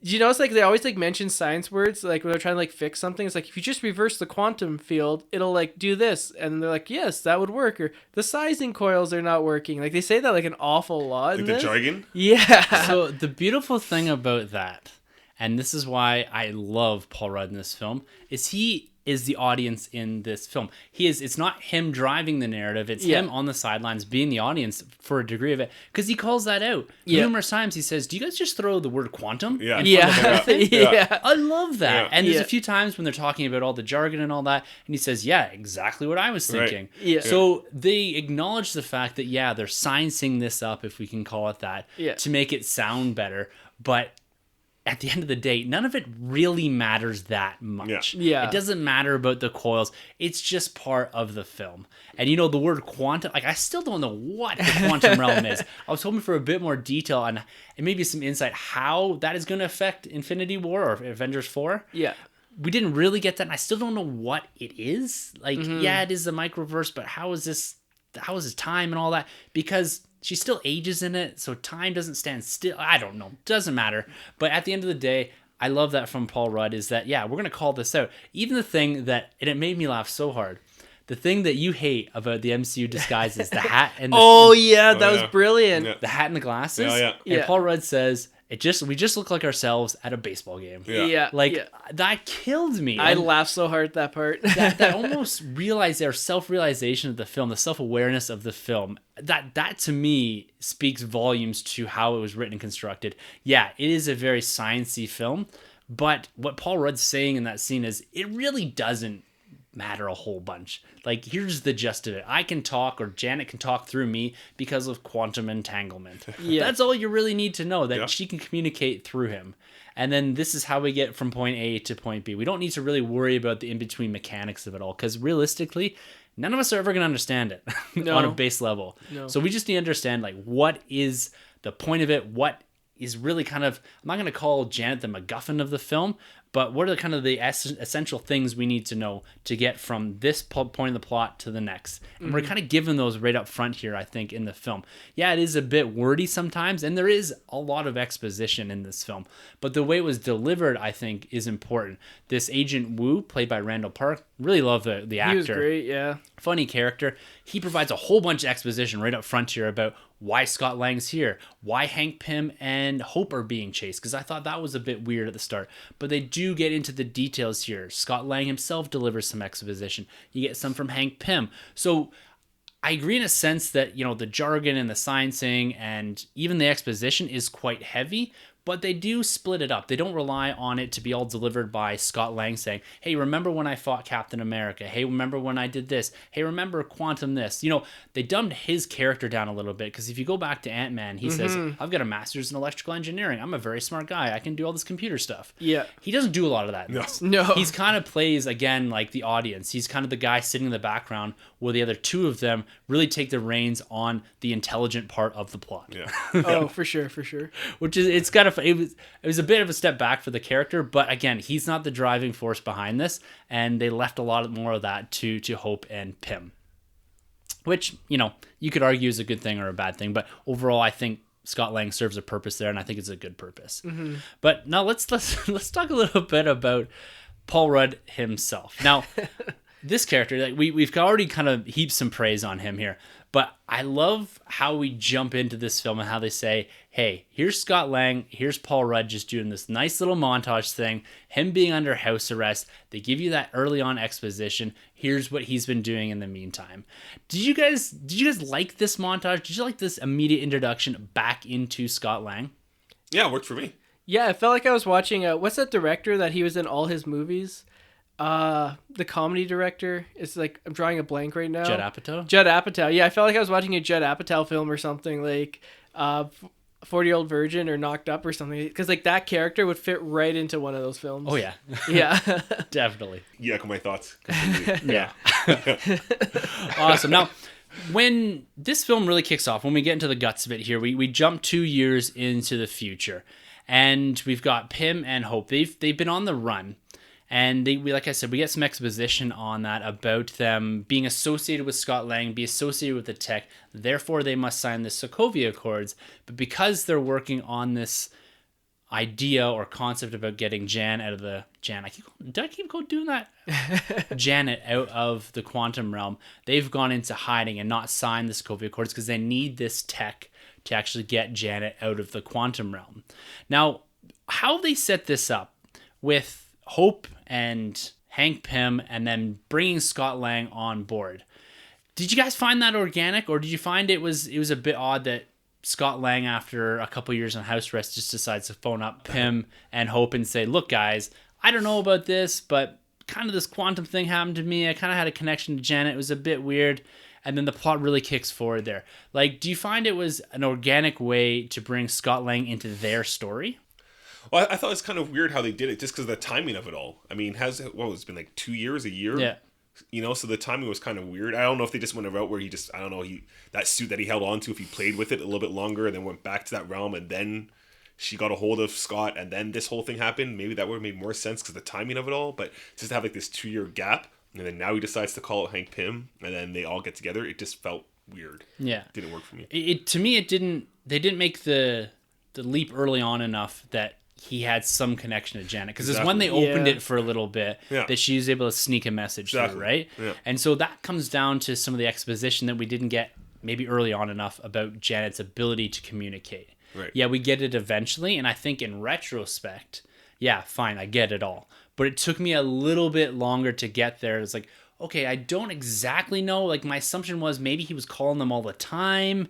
you notice like they always like mention science words, like when they're trying to like fix something. It's like, if you just reverse the quantum field, it'll like do this. And they're like, yes, that would work. Or the sizing coils are not working. Like they say that like an awful lot. Like the jargon? Yeah. So the beautiful thing about that, and this is why I love Paul Rudd in this film, is he is the audience in this film. It's not him driving the narrative, it's him on the sidelines being the audience for a degree of it, because he calls that out numerous times. He says, do you guys just throw the word quantum in front of everything? I love that. And there's a few times when they're talking about all the jargon and all that, and he says, yeah, exactly what I was thinking. So they acknowledge the fact that they're sciencing this up, if we can call it that, to make it sound better, but at the end of the day, none of it really matters that much. It doesn't matter about the coils. It's just part of the film. And the word quantum, like, I still don't know what the quantum realm is. I was hoping for a bit more detail on, and maybe some insight how that is going to affect Infinity War or Avengers 4. We didn't really get that, and I still don't know what it is. Like, it is a microverse, but how is this time and all that? Because she still ages in it, so time doesn't stand still. I don't know. Doesn't matter. But at the end of the day, I love that from Paul Rudd is that, we're going to call this out. Even the thing that, and it made me laugh so hard, the thing that you hate about the MCU disguises, the hat and the... that was brilliant. The hat and the glasses. And Paul Rudd says, we just look like ourselves at a baseball game. That killed me. I laughed so hard at that part. that almost self-realization of the film, the self-awareness of the film, that to me speaks volumes to how it was written and constructed. It is a very sciencey film, but what Paul Rudd's saying in that scene is it really doesn't matter a whole bunch. Like, here's the gist of it. I can talk, or Janet can talk through me because of quantum entanglement. That's all you really need to know, that she can communicate through him. And then this is how we get from point A to point B. We don't need to really worry about the in-between mechanics of it all, because realistically, none of us are ever going to understand it on a base level. So we just need to understand, like, what is the point of it, what is really kind of, I'm not going to call Janet the MacGuffin of the film, but what are kind of the essential things we need to know to get from this point of the plot to the next? And we're kind of given those right up front here, I think, in the film. It is a bit wordy sometimes, and there is a lot of exposition in this film. But the way it was delivered, I think, is important. This Agent Wu, played by Randall Park, really love the actor. He was great, Funny character. He provides a whole bunch of exposition right up front here about why Scott Lang's here, why Hank Pym and Hope are being chased, because I thought that was a bit weird at the start. But they do get into the details here. Scott Lang himself delivers some exposition. You get some from Hank Pym. So I agree in a sense that, the jargon and the sciencing and even the exposition is quite heavy, but they do split it up. They don't rely on it to be all delivered by Scott Lang saying, hey, remember when I fought Captain America? Hey, remember when I did this? Hey, remember quantum this? They dumbed his character down a little bit, because if you go back to Ant-Man, he says, I've got a master's in electrical engineering. I'm a very smart guy. I can do all this computer stuff. He doesn't do a lot of that. No. He's kind of plays, again, like the audience. He's kind of the guy sitting in the background where the other two of them really take the reins on the intelligent part of the plot. Oh, for sure. Which is, it was a bit of a step back for the character, but again, he's not the driving force behind this, and they left a lot more of that to Hope and Pym, which you could argue is a good thing or a bad thing, but overall I think Scott Lang serves a purpose there, and I think it's a good purpose. But now let's talk a little bit about Paul Rudd himself. Now this character, like we've already kind of heaped some praise on him here, but I love how we jump into this film and how they say, hey, here's Scott Lang, here's Paul Rudd just doing this nice little montage thing, him being under house arrest. They give you that early on exposition. Here's what he's been doing in the meantime. Did you guys like this montage? Did you like this immediate introduction back into Scott Lang? Yeah, it worked for me. Yeah, I felt like I was watching, what's that director that he was in all his movies? The comedy director. It's like, I'm drawing a blank right now. Judd Apatow? Judd Apatow. Yeah, I felt like I was watching a Judd Apatow film or something, like 40-Year-Old Virgin or Knocked Up or something. Because like that character would fit right into one of those films. Oh, yeah. Yeah. Definitely. You echo my thoughts. Yeah. Awesome. Now, when this film really kicks off, when we get into the guts of it here, we jump 2 years into the future. And we've got Pym and Hope. They've been on the run. And like I said, we get some exposition on that about them being associated with Scott Lang, be associated with the tech. Therefore, they must sign the Sokovia Accords. But because they're working on this idea or concept about getting Janet out of the quantum realm, they've gone into hiding and not signed the Sokovia Accords because they need this tech to actually get Janet out of the quantum realm. Now, how they set this up with Hope and Hank Pym, and then bringing Scott Lang on board. Did you guys find that organic, or did you find it was a bit odd that Scott Lang, after a couple years on house arrest, just decides to phone up Pym and Hope and say, look, guys, I don't know about this, but kind of this quantum thing happened to me. I kind of had a connection to Janet. It was a bit weird. And then the plot really kicks forward there. Like, do you find it was an organic way to bring Scott Lang into their story? Well, I thought it was kind of weird how they did it, just because of the timing of it all. I mean, it's been like 2 years, a year? Yeah. So the timing was kind of weird. I don't know if they just went a route where that suit that he held on to, if he played with it a little bit longer and then went back to that realm, and then she got a hold of Scott, and then this whole thing happened. Maybe that would have made more sense because of the timing of it all. But just to have like this 2-year gap, and then now he decides to call out Hank Pym, and then they all get together, it just felt weird. Yeah. It didn't work for me. To me, it didn't. They didn't make the leap early on enough that he had some connection to Janet, because it's when they opened it for a little bit that she was able to sneak a message through, right? Yeah. And so that comes down to some of the exposition that we didn't get maybe early on enough about Janet's ability to communicate. Right. Yeah, we get it eventually, and I think in retrospect, yeah, fine, I get it all. But it took me a little bit longer to get there. It's like, okay, I don't exactly know. Like, my assumption was maybe he was calling them all the time.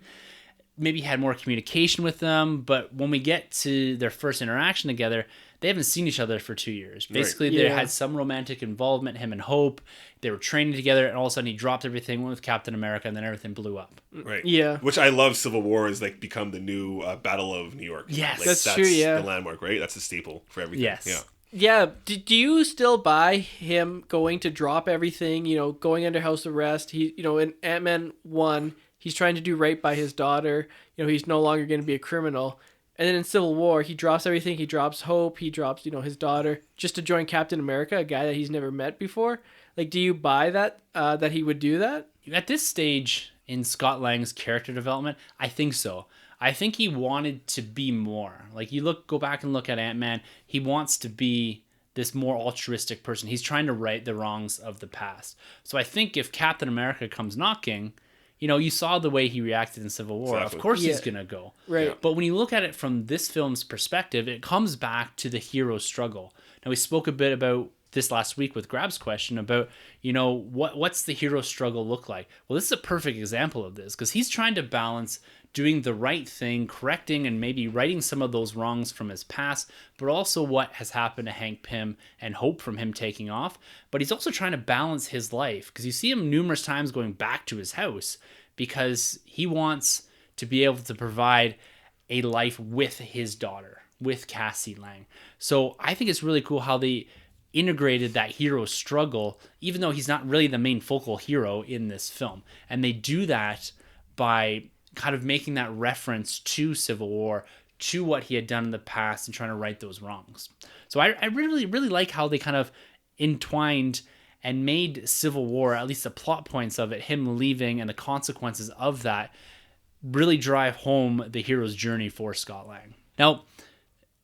Maybe he had more communication with them. But when we get to their first interaction together, they haven't seen each other for 2 years. Basically, they had some romantic involvement, him and Hope. They were training together, and all of a sudden he dropped everything, went with Captain America, and then everything blew up. Right. Yeah. Which I love. Civil War has like become the new Battle of New York. Yes. Like, That's true, yeah. the landmark, right? That's the staple for everything. Yes. Yeah. Yeah, do you still buy him going to drop everything, going under house arrest? He, in Ant-Man 1, he's trying to do right by his daughter. He's no longer going to be a criminal. And then in Civil War, he drops everything. He drops Hope. He drops, his daughter just to join Captain America, a guy that he's never met before. Like, do you buy that, that he would do that? At this stage in Scott Lang's character development, I think so. I think he wanted to be more. Like, go back and look at Ant-Man. He wants to be this more altruistic person. He's trying to right the wrongs of the past. So I think if Captain America comes knocking, you saw the way he reacted in Civil War. Exactly. Of course he's going to go. Right. Yeah. But when you look at it from this film's perspective, it comes back to the hero's struggle. Now, we spoke a bit about this last week with Grab's question about, what's the hero struggle look like? Well, this is a perfect example of this, because he's trying to balance doing the right thing, correcting and maybe righting some of those wrongs from his past, but also what has happened to Hank Pym and Hope from him taking off. But he's also trying to balance his life, because you see him numerous times going back to his house because he wants to be able to provide a life with his daughter, with Cassie Lang. So I think it's really cool how they integrated that hero struggle, even though he's not really the main focal hero in this film. And they do that by kind of making that reference to Civil War, to what he had done in the past, and trying to right those wrongs. So I really, really like how they kind of entwined and made Civil War, at least the plot points of it, him leaving and the consequences of that, really drive home the hero's journey for Scott Lang. Now,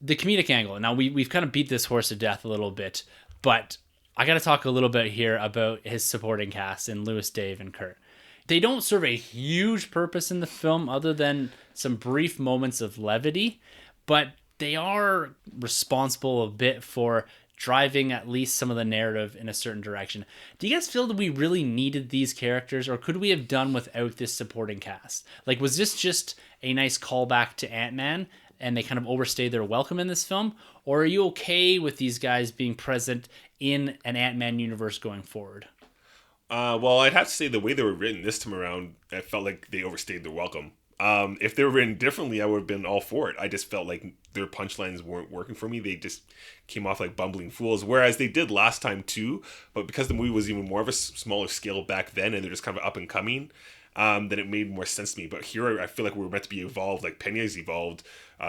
the comedic angle. Now, we've kind of beat this horse to death a little bit, but I got to talk a little bit here about his supporting cast in Lewis, Dave, and Kurt. They don't serve a huge purpose in the film other than some brief moments of levity, but they are responsible a bit for driving at least some of the narrative in a certain direction. Do you guys feel that we really needed these characters, or could we have done without this supporting cast? Like, was this just a nice callback to Ant-Man and they kind of overstayed their welcome in this film? Or are you okay with these guys being present in an Ant-Man universe going forward? Well, I'd have to say the way they were written this time around, I felt like they overstayed their welcome. If they were written differently, I would have been all for it. I just felt like their punchlines weren't working for me. They just came off like bumbling fools, whereas they did last time too. But because the movie was even more of a smaller scale back then, and they're just kind of up and coming, then it made more sense to me. But here, I feel like we were meant to be evolved. Like Pena's evolved,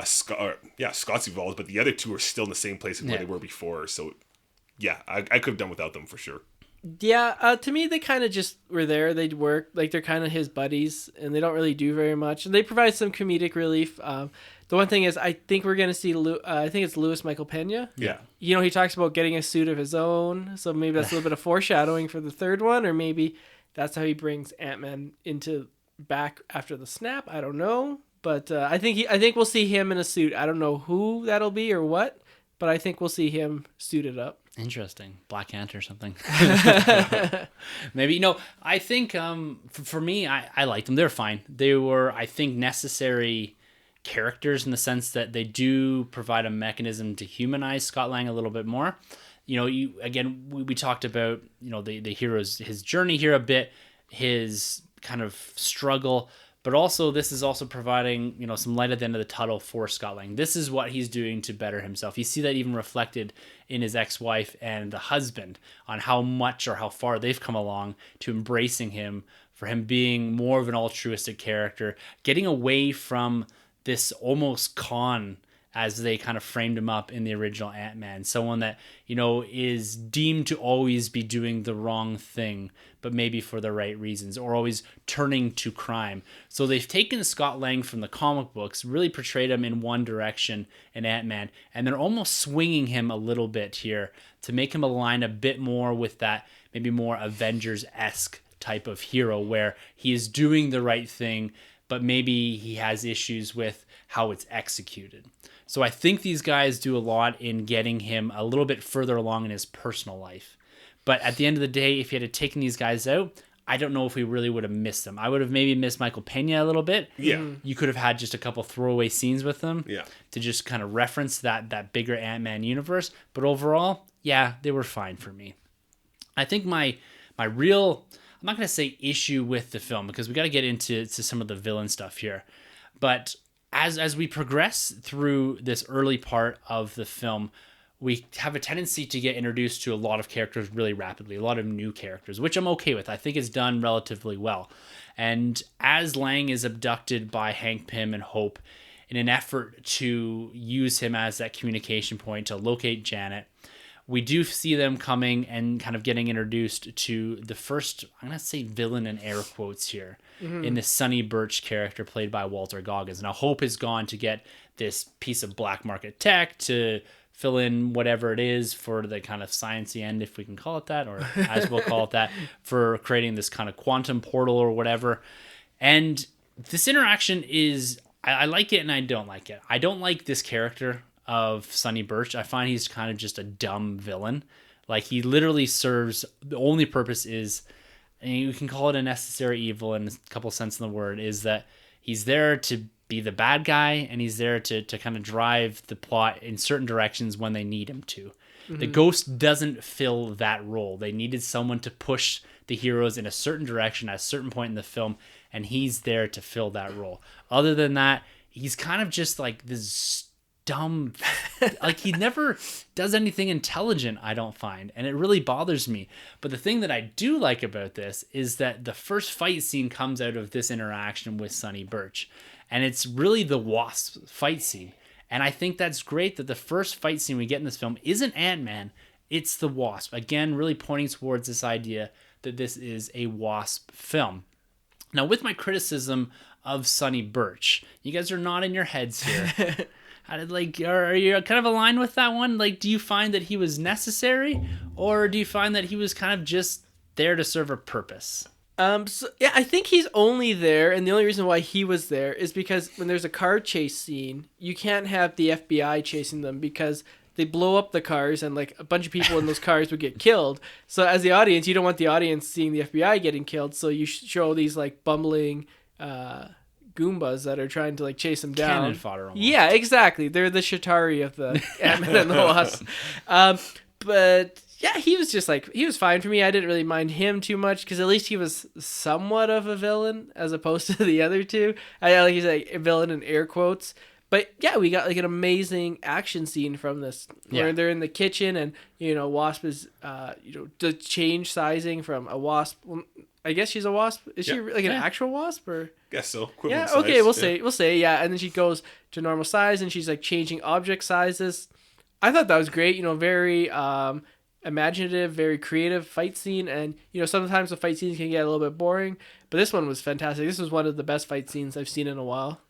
Scott's evolved, but the other two are still in the same place where they were before. So, yeah, I could have done without them for sure. Yeah, to me, they kind of just were there. They'd work. Like, they're kind of his buddies, and they don't really do very much. And they provide some comedic relief. The one thing is, I think we're going to see, I think it's Louis Michael Pena. Yeah. He talks about getting a suit of his own. So maybe that's a little bit of foreshadowing for the third one, or maybe that's how he brings Ant-Man back after the snap. I don't know. But I think we'll see him in a suit. I don't know who that'll be or what, but I think we'll see him suited up. Interesting. Black Ant or something. Maybe. I think for me, I liked them. They're fine. They were, I think, necessary characters in the sense that they do provide a mechanism to humanize Scott Lang a little bit more. We talked about, the hero's, his journey here a bit, his kind of struggle, but also this is also providing, some light at the end of the tunnel for Scott Lang. This is what he's doing to better himself. You see that even reflected in his ex-wife and the husband on how much or how far they've come along to embracing him, for him being more of an altruistic character, getting away from this almost con as they kind of framed him up in the original Ant-Man. Someone that, is deemed to always be doing the wrong thing, but maybe for the right reasons, or always turning to crime. So they've taken Scott Lang from the comic books, really portrayed him in one direction in Ant-Man, and they're almost swinging him a little bit here to make him align a bit more with that maybe more Avengers-esque type of hero, where he is doing the right thing, but maybe he has issues with how it's executed. So I think these guys do a lot in getting him a little bit further along in his personal life. But at the end of the day, if you had taken these guys out, I don't know if we really would have missed them. I would have maybe missed Michael Pena a little bit. Yeah. You could have had just a couple throwaway scenes with them to just kind of reference that bigger Ant-Man universe. But overall, yeah, they were fine for me. I think my real, I'm not going to say issue with the film, because we got to get into some of the villain stuff here. But as we progress through this early part of the film, we have a tendency to get introduced to a lot of characters really rapidly, a lot of new characters, which I'm okay with. I think it's done relatively well. And as Lang is abducted by Hank Pym and Hope in an effort to use him as that communication point to locate Janet, we do see them coming and kind of getting introduced to the first, I'm going to say villain in air quotes here, in the Sonny Birch character played by Walter Goggins. Now, Hope is gone to get this piece of black market tech to fill in whatever it is for the kind of sciencey end, if we can call it that, or as we'll call it that, for creating this kind of quantum portal or whatever. And this interaction is, I like it and I don't like it. I don't like this character of Sonny Birch. I find he's kind of just a dumb villain. Like, he literally serves, the only purpose is, and you can call it a necessary evil in a couple cents in the word, is that he's there to be the bad guy, and he's there to kind of drive the plot in certain directions when they need him to. The Ghost doesn't fill that role. They needed someone to push the heroes in a certain direction at a certain point in the film, and he's there to fill that role. Other than that, he's kind of just like this dumb, like, he never does anything intelligent, I don't find, and it really bothers me. But the thing that I do like about this is that the first fight scene comes out of this interaction with Sonny Birch, and it's really the Wasp fight scene. And I think that's great that the first fight scene we get in this film isn't Ant-Man, it's the Wasp. Again, really pointing towards this idea that this is a Wasp film. Now, with my criticism of Sonny Birch, you guys are nodding your heads here. Are you kind of aligned with that one? Like, do you find that he was necessary, or do you find that he was kind of just there to serve a purpose? I think he's only there, and the only reason why he was there is because when there's a car chase scene, you can't have the FBI chasing them because they blow up the cars and like a bunch of people in those cars would get killed. So as the audience, you don't want the audience seeing the FBI getting killed, so you show these like bumbling Goombas that are trying to like chase them down. Cannon fodder almost. Yeah, exactly. They're the Shatari of the Ant-Man and the Wasp. But yeah, he was just like, he was fine for me. I didn't really mind him too much because at least he was somewhat of a villain as opposed to the other two. I like he's like a villain in air quotes. But yeah, we got like an amazing action scene from this where they're in the kitchen and, Wasp is, the change sizing from a wasp. Well, I guess she's a wasp. Is she like an actual wasp or? Guess so. Equivalent size. Okay, we'll say, yeah. And then she goes to normal size and she's like changing object sizes. I thought that was great. Very imaginative, very creative fight scene. And, sometimes the fight scenes can get a little bit boring, but this one was fantastic. This was one of the best fight scenes I've seen in a while.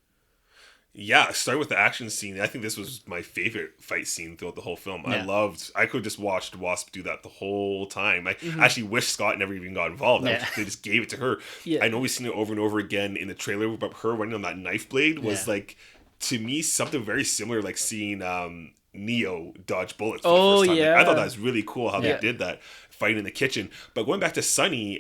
Yeah, start with the action scene. I think this was my favorite fight scene throughout the whole film. Yeah. I could have just watched Wasp do that the whole time. I actually wish Scott never even got involved. They just gave it to her. Yeah. I know we've seen it over and over again in the trailer, but her running on that knife blade was like, to me, something very similar, like seeing Neo dodge bullets for Oh, the first time. yeah. Like, I thought that was really cool how Yeah. they did that fighting in the kitchen. But going back to Sunny,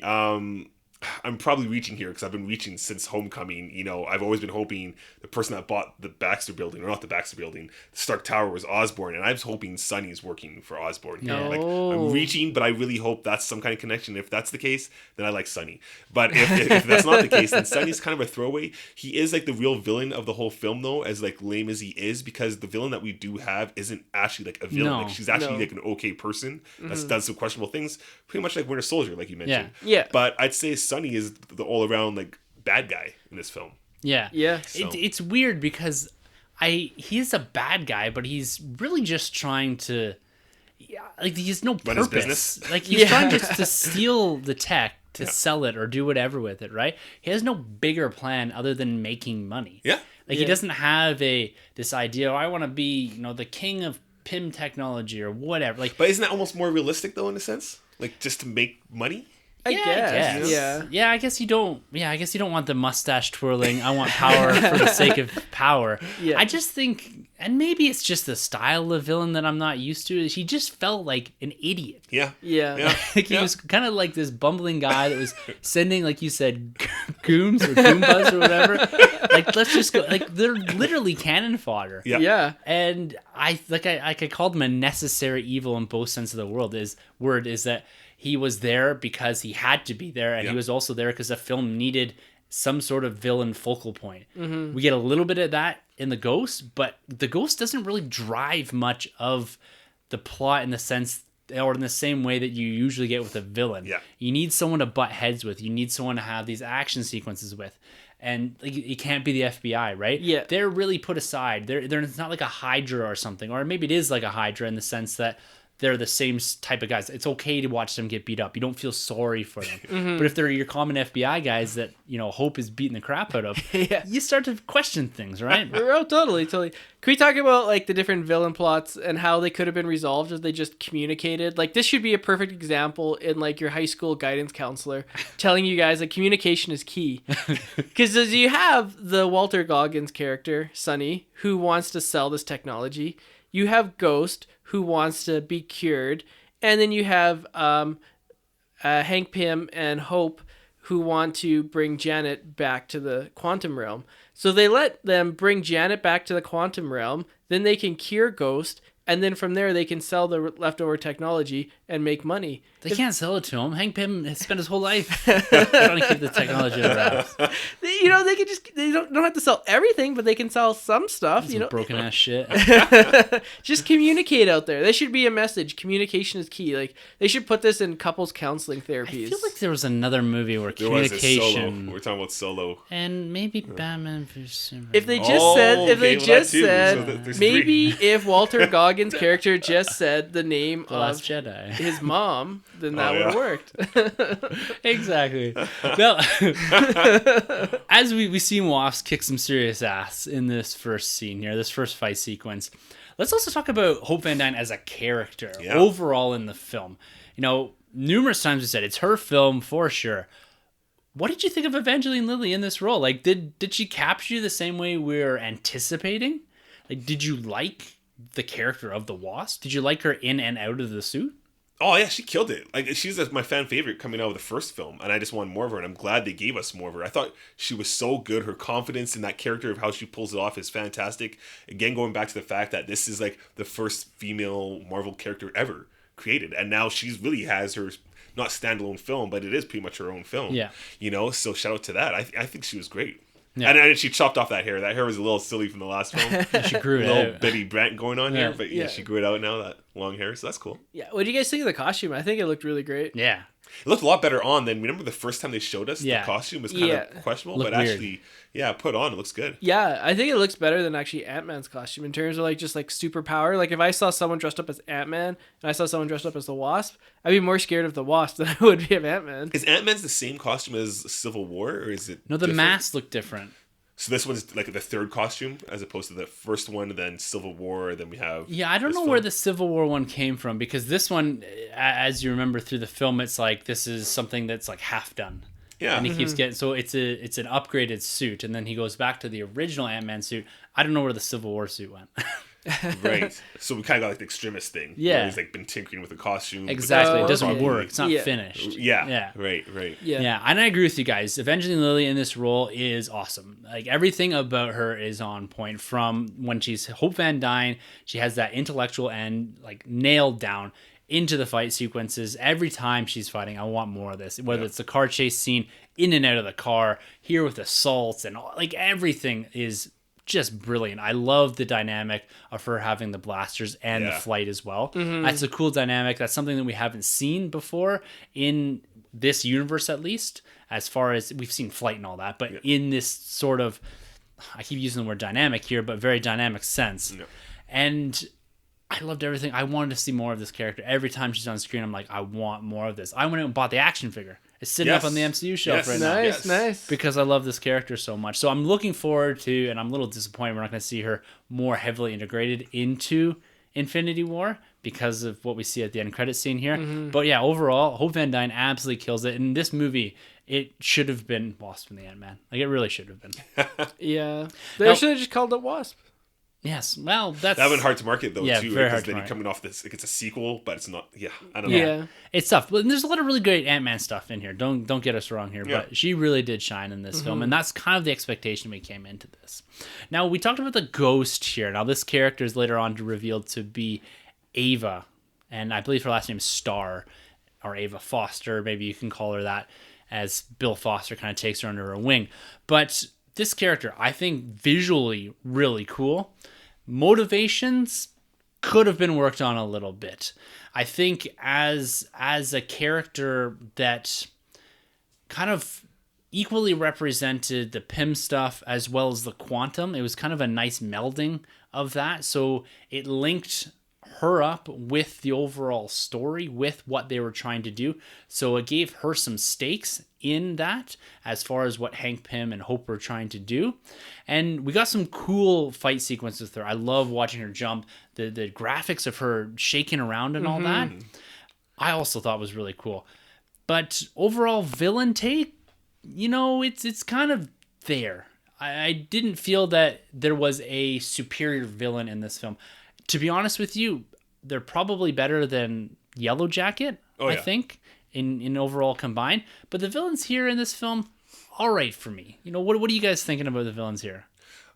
I'm probably reaching here because I've been reaching since Homecoming. You know, I've always been hoping the person that bought the Baxter building, or not the Baxter building, the Stark Tower, was Osborn, and I was hoping Sunny's working for Osborn here. Yeah. Like, Oh. I'm reaching, but I really hope that's some kind of connection. If that's the case, then I like Sunny. But if that's not the case, then Sunny's kind of a throwaway. He is like the real villain of the whole film, though, as like lame as he is, because the villain that we do have isn't actually like a villain. No. Like, she's actually No. like an okay person that does some questionable things, pretty much like Winter Soldier, like you mentioned. Yeah. But I'd say Sunny is the all-around like bad guy in this film. Yeah. Yeah. So- It's weird because he's a bad guy, but he's really just trying to, like, he has no Run his purpose. business? Like, he's Yeah. trying just to steal the tech to Yeah. sell it or do whatever with it, right? He has no bigger plan other than making money. Yeah. Like, he Yeah. doesn't have this idea, I want to be, the king of PIM technology or whatever. Like, But isn't that almost more realistic though, in a sense? Like, just to make money? I guess. Yeah. Yeah, I guess you don't. Yeah, I guess you don't want the mustache twirling. I want power for the sake of power. Yeah. I just think, and maybe it's just the style of villain that I'm not used to. He just felt like an idiot. Yeah. Yeah. Yeah. Like he Yeah. was kind of like this bumbling guy that was sending, like you said, gooms or goombas or whatever. Like, let's just go. Like, they're literally cannon fodder. Yeah. Yeah. And I called him a necessary evil in both sense of the word is that he was there because he had to be there, and Yeah. he was also there because the film needed some sort of villain focal point. We get a little bit of that in the Ghost, but the Ghost doesn't really drive much of the plot in the sense, or in the same way that you usually get with a villain. Yeah. You need someone to butt heads with. You need someone to have these action sequences with. And like, it can't be the FBI, right? Yeah. They're really put aside. It's not like a Hydra or something, or maybe it is like a Hydra in the sense that they're the same type of guys. It's okay to watch them get beat up. You don't feel sorry for them. But if they're your common FBI guys that, Hope is beating the crap out of, Yeah. you start to question things, right? Oh, totally. Can we talk about like the different villain plots and how they could have been resolved if they just communicated? Like, this should be a perfect example in like your high school guidance counselor telling you guys that communication is key. Because as you have the Walter Goggins character, Sonny, who wants to sell this technology. You have Ghost, who wants to be cured, and then you have Hank Pym and Hope, who want to bring Janet back to the quantum realm. So they let them bring Janet back to the quantum realm, then they can cure Ghost, and then from there they can sell the leftover technology and make money. They can't sell it to him. Hank Pym has spent his whole life trying to keep the technology around. They can just, they don't have to sell everything, but they can sell some stuff. Some broken ass shit. Just communicate out there. There should be a message. Communication is key. Like, they should put this in couples counseling I therapies. feel like there was another movie where There was a communication Solo. We're talking about Solo. and maybe Batman vs Superman. If they just Oh, said, okay, well, that too. said, So there's maybe three. if Walter Goggins' character just said the name The Last of Jedi. his mom, then that Oh, would have yeah. worked. Exactly. No. As we see Wasp kick some serious ass in this first scene here, this first fight sequence. Let's also talk about Hope Van Dyne as a character Yeah. overall in the film. Numerous times we said it's her film for sure. What did you think of Evangeline Lilly in this role? Like, did she capture you the same way we're anticipating? Like, did you like the character of the Wasp? Did you like her in and out of the suit? Oh yeah, she killed it. Like, she's my fan favorite coming out of the first film, and I just wanted more of her, and I'm glad they gave us more of her. I thought she was so good. Her confidence in that character of how she pulls it off is fantastic. Again, going back to the fact that this is like the first female Marvel character ever created, and now she's really has her not standalone film, but it is pretty much her own film. Yeah. So shout out to that. I think she was great. Yeah. And she chopped off that hair. That hair was a little silly from the last film. She grew A it little out. Betty Brant going on here, Yeah. but Yeah. she grew it out now, that long hair, so that's cool. Yeah. What do you guys think of the costume? I think it looked really great. Yeah. It looked a lot better on than, remember the first time they showed us Yeah. the costume was kind Yeah. of questionable, Looked but weird. actually, yeah, put on, it looks good. Yeah, I think it looks better than actually Ant-Man's costume in terms of like just like superpower. Like, if I saw someone dressed up as Ant-Man and I saw someone dressed up as the Wasp, I'd be more scared of the Wasp than I would be of Ant-Man. Is Ant-Man's the same costume as Civil War, or is it No, the different? masks look different. So this one's like the third costume as opposed to the first one, then Civil War, then we have... Yeah, I don't this know film. where the Civil War one came from, because this one, as you remember through the film, it's like this is something that's like half done. Yeah. And he keeps getting, so it's an upgraded suit, and then he goes back to the original Ant-Man suit. I don't know where the Civil War suit went. Right. So we kind of got like the extremist thing. Yeah. Where he's like been tinkering with the costume. Exactly. Oh, It doesn't okay. work. It's not Yeah. finished. Yeah. Yeah. Right. Right. Yeah. Yeah, and I agree with you guys. Evangeline Lilly in this role is awesome. Like everything about her is on point. From when she's Hope Van Dyne, she has that intellectual end like nailed down into the fight sequences. Every time she's fighting, I want more of this. Whether it's the car chase scene, in and out of the car, here with assaults, and all, like everything is just brilliant. I love the dynamic of her having the blasters and the flight as well. That's a cool dynamic. That's something that we haven't seen before in this universe, at least, as far as we've seen flight and all that. But in this sort of, I keep using the word dynamic here, but very dynamic sense. Yeah. And I loved everything. I wanted to see more of this character. Every time she's on screen, I'm like, I want more of this. I went out and bought the action figure. It's sitting up on the MCU shelf right now. Nice, nice. Because I love this character so much. So I'm looking forward to, and I'm a little disappointed we're not going to see her more heavily integrated into Infinity War because of what we see at the end credit scene here. But yeah, overall, Hope Van Dyne absolutely kills it. In this movie, it should have been Wasp and the Ant-Man. Like, it really should have been. Yeah. They Now- should have just called it Wasp. Yes, well, that's... That would been hard to market though, Yeah, too. very Because hard to then you're market. coming off this, like it's a sequel, but it's not. Yeah, I don't know. Yeah. It's tough, but there's a lot of really great Ant-Man stuff in here. Don't get us wrong here, Yeah. but she really did shine in this film, and that's kind of the expectation we came into this. Now, we talked about the ghost here. Now, this character is later on revealed to be Ava, and I believe her last name is Starr, or Ava Foster. Maybe you can call her that, as Bill Foster kind of takes her under her wing. But this character, I think, visually really cool. Motivations could have been worked on a little bit. I think as a character that kind of equally represented the Pym stuff as well as the Quantum, it was kind of a nice melding of that. So it linked her up with the overall story, with what they were trying to do. So it gave her some stakes in that as far as what Hank Pym and Hope were trying to do. And we got some cool fight sequences with her. I love watching her jump. The graphics of her shaking around and all that, I also thought was really cool. But overall villain take, it's kind of there. I didn't feel that there was a superior villain in this film. To be honest with you, they're probably better than Yellow Jacket, I think, in overall combined. But the villains here in this film, all right for me. What are you guys thinking about the villains here?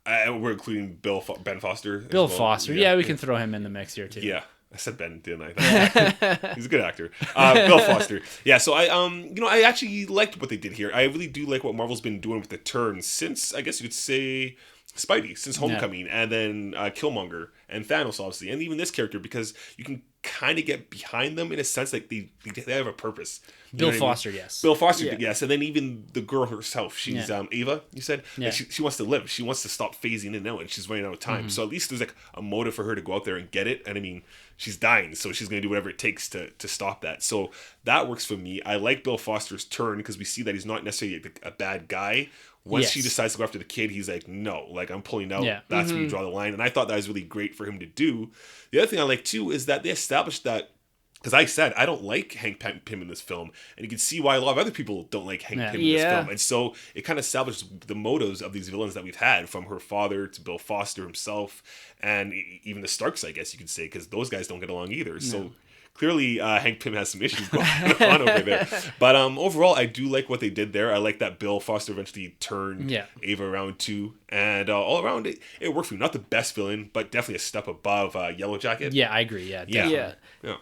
We're including Ben Foster. as Bill well. Foster. Yeah, we can throw him in the mix here, too. Yeah. I said Ben, didn't I? He's a good actor. Bill Foster. Yeah, so I actually liked what they did here. I really do like what Marvel's been doing with the turns since, I guess you could say, Spidey, since Homecoming, and then Killmonger and Thanos, obviously, and even this character, because you can kind of get behind them in a sense, like they have a purpose. You know Bill what I mean? Foster, yes. Bill Foster, Yeah. yes, and then even the girl herself, she's Ava. You said, Yeah. Like, she wants to live. She wants to stop phasing in and out, and she's running out of time. So at least there's like a motive for her to go out there and get it. And I mean, she's dying, so she's going to do whatever it takes to stop that. So that works for me. I like Bill Foster's turn because we see that he's not necessarily a bad guy. Once she Yes. decides to go after the kid, he's like, no, like I'm pulling out. Yeah. That's where you draw the line. And I thought that was really great for him to do. The other thing I like too is that they established that, because I said I don't like Hank Pym in this film, and you can see why a lot of other people don't like Hank Pym in this Yeah. film. And so it kind of established the motives of these villains that we've had, from her father to Bill Foster himself, and even the Starks, I guess you could say, because those guys don't get along either. So clearly Hank Pym has some issues going on over there. But overall, I do like what they did there. I like that Bill Foster eventually turned Ava around too. And all around, it worked for me. Not the best villain, but definitely a step above Yellow Jacket. Yeah, I agree. Yeah, definitely.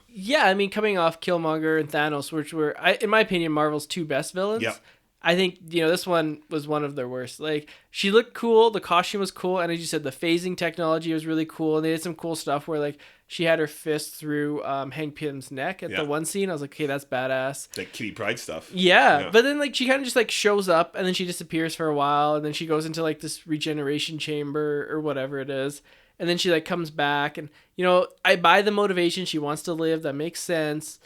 Yeah, I mean, coming off Killmonger and Thanos, which were, in my opinion, Marvel's two best villains. Yeah. I think, this one was one of their worst. Like, she looked cool, the costume was cool, and as you said, the phasing technology was really cool, and they did some cool stuff where, like, she had her fist through Hank Pym's neck at the one scene. I was like, okay, that's badass. Like Kitty Pryde stuff. Yeah, but then, like, she kind of just, like, shows up, and then she disappears for a while, and then she goes into, like, this regeneration chamber or whatever it is, and then she, like, comes back, and, I buy the motivation. She wants to live. That makes sense.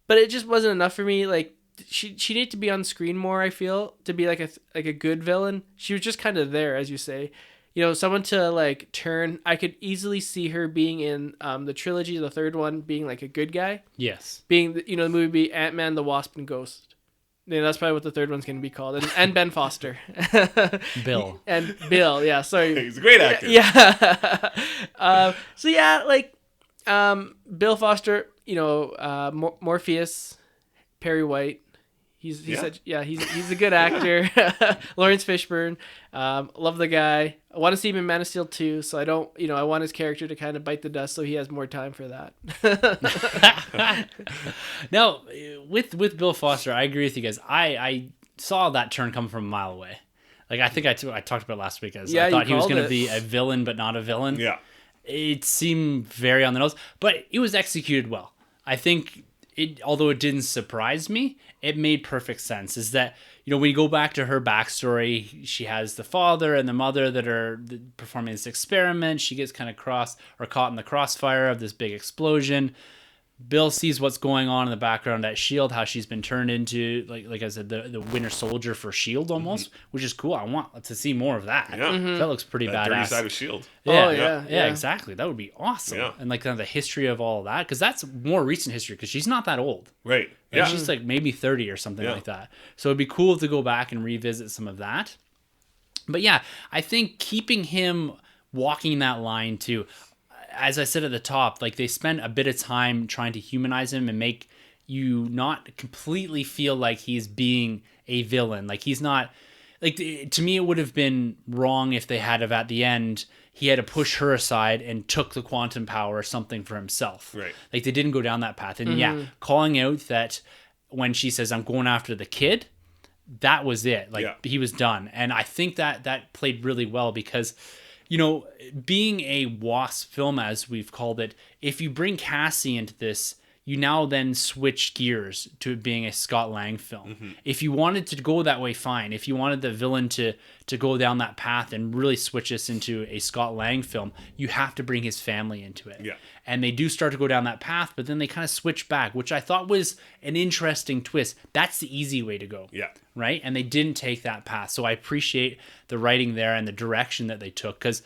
But it just wasn't enough for me. Like, she needed to be on screen more, I feel, to be like a good villain. She was just kind of there, as you say. Someone to like turn. I could easily see her being in the trilogy, the third one, being like a good guy. Yes. Being the movie be Ant-Man, the Wasp, and Ghost. Yeah, that's probably what the third one's going to be called. And Ben Foster. Bill. And Bill, yeah, sorry. He's a great actor. Yeah. So yeah, like Bill Foster, Morpheus, Perry White. He's a good actor. Lawrence Fishburne, love the guy. I want to see him in Man of Steel 2, so I want his character to kind of bite the dust so he has more time for that. Now, with Bill Foster, I agree with you guys. I saw that turn come from a mile away. Like, I think I talked about it last week. I thought he was going to be a villain, but not a villain. Yeah. It seemed very on the nose, but it was executed well. I think although it didn't surprise me, it made perfect sense. Is that, when you go back to her backstory, she has the father and the mother that are performing this experiment. She gets kind of caught in the crossfire of this big explosion. Bill sees what's going on in the background at S.H.I.E.L.D., how she's been turned into, like I said, the Winter Soldier for S.H.I.E.L.D. almost, which is cool. I want to see more of that. Yeah. Mm-hmm. That looks pretty badass. Dirty side of S.H.I.E.L.D. Yeah, exactly. That would be awesome. Yeah. And like kind of the history of all of that, because that's more recent history, because she's not that old. Right. Like, Yeah. she's like maybe 30 or something like that. So it'd be cool to go back and revisit some of that. But yeah, I think keeping him walking that line too, as I said at the top, like they spent a bit of time trying to humanize him and make you not completely feel like he's being a villain. Like he's not, like, to me, it would have been wrong if they had at the end, he had to push her aside and took the quantum power or something for himself. Right. Like they didn't go down that path. And calling out that when she says, I'm going after the kid, that was it. Like he was done. And I think that played really well because, being a Wasp film, as we've called it, if you bring Cassie into this, you now then switch gears to it being a Scott Lang film. Mm-hmm. If you wanted to go that way, fine. If you wanted the villain to go down that path and really switch us into a Scott Lang film, you have to bring his family into it. Yeah. And they do start to go down that path, but then they kind of switch back, which I thought was an interesting twist. That's the easy way to go. Yeah. Right? And they didn't take that path. So I appreciate the writing there and the direction that they took, because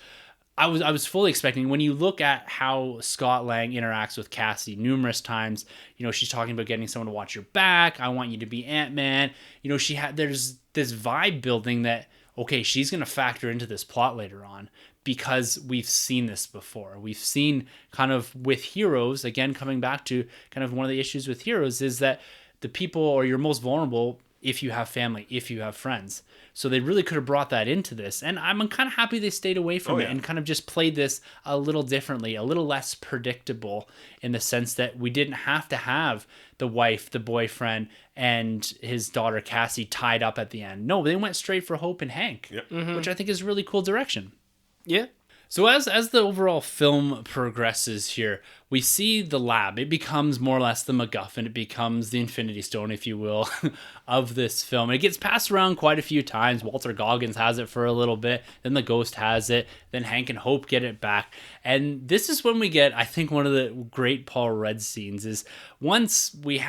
I was fully expecting, when you look at how Scott Lang interacts with Cassie numerous times, she's talking about getting someone to watch your back. I want you to be Ant-Man. There's this vibe building that, okay, she's going to factor into this plot later on, because we've seen this before. We've seen kind of with heroes, again, coming back to kind of one of the issues with heroes is that the people, or you're most vulnerable if you have family, if you have friends. So they really could have brought that into this. And I'm kind of happy they stayed away from it and kind of just played this a little differently, a little less predictable, in the sense that we didn't have to have the wife, the boyfriend, and his daughter Cassie tied up at the end. No, they went straight for Hope and Hank, which I think is really cool direction. Yeah. So as the overall film progresses here, we see the lab. It becomes more or less the MacGuffin. It becomes the Infinity Stone, if you will, of this film. It gets passed around quite a few times. Walter Goggins has it for a little bit. Then the Ghost has it. Then Hank and Hope get it back. And this is when we get, I think, one of the great Paul Rudd scenes is once we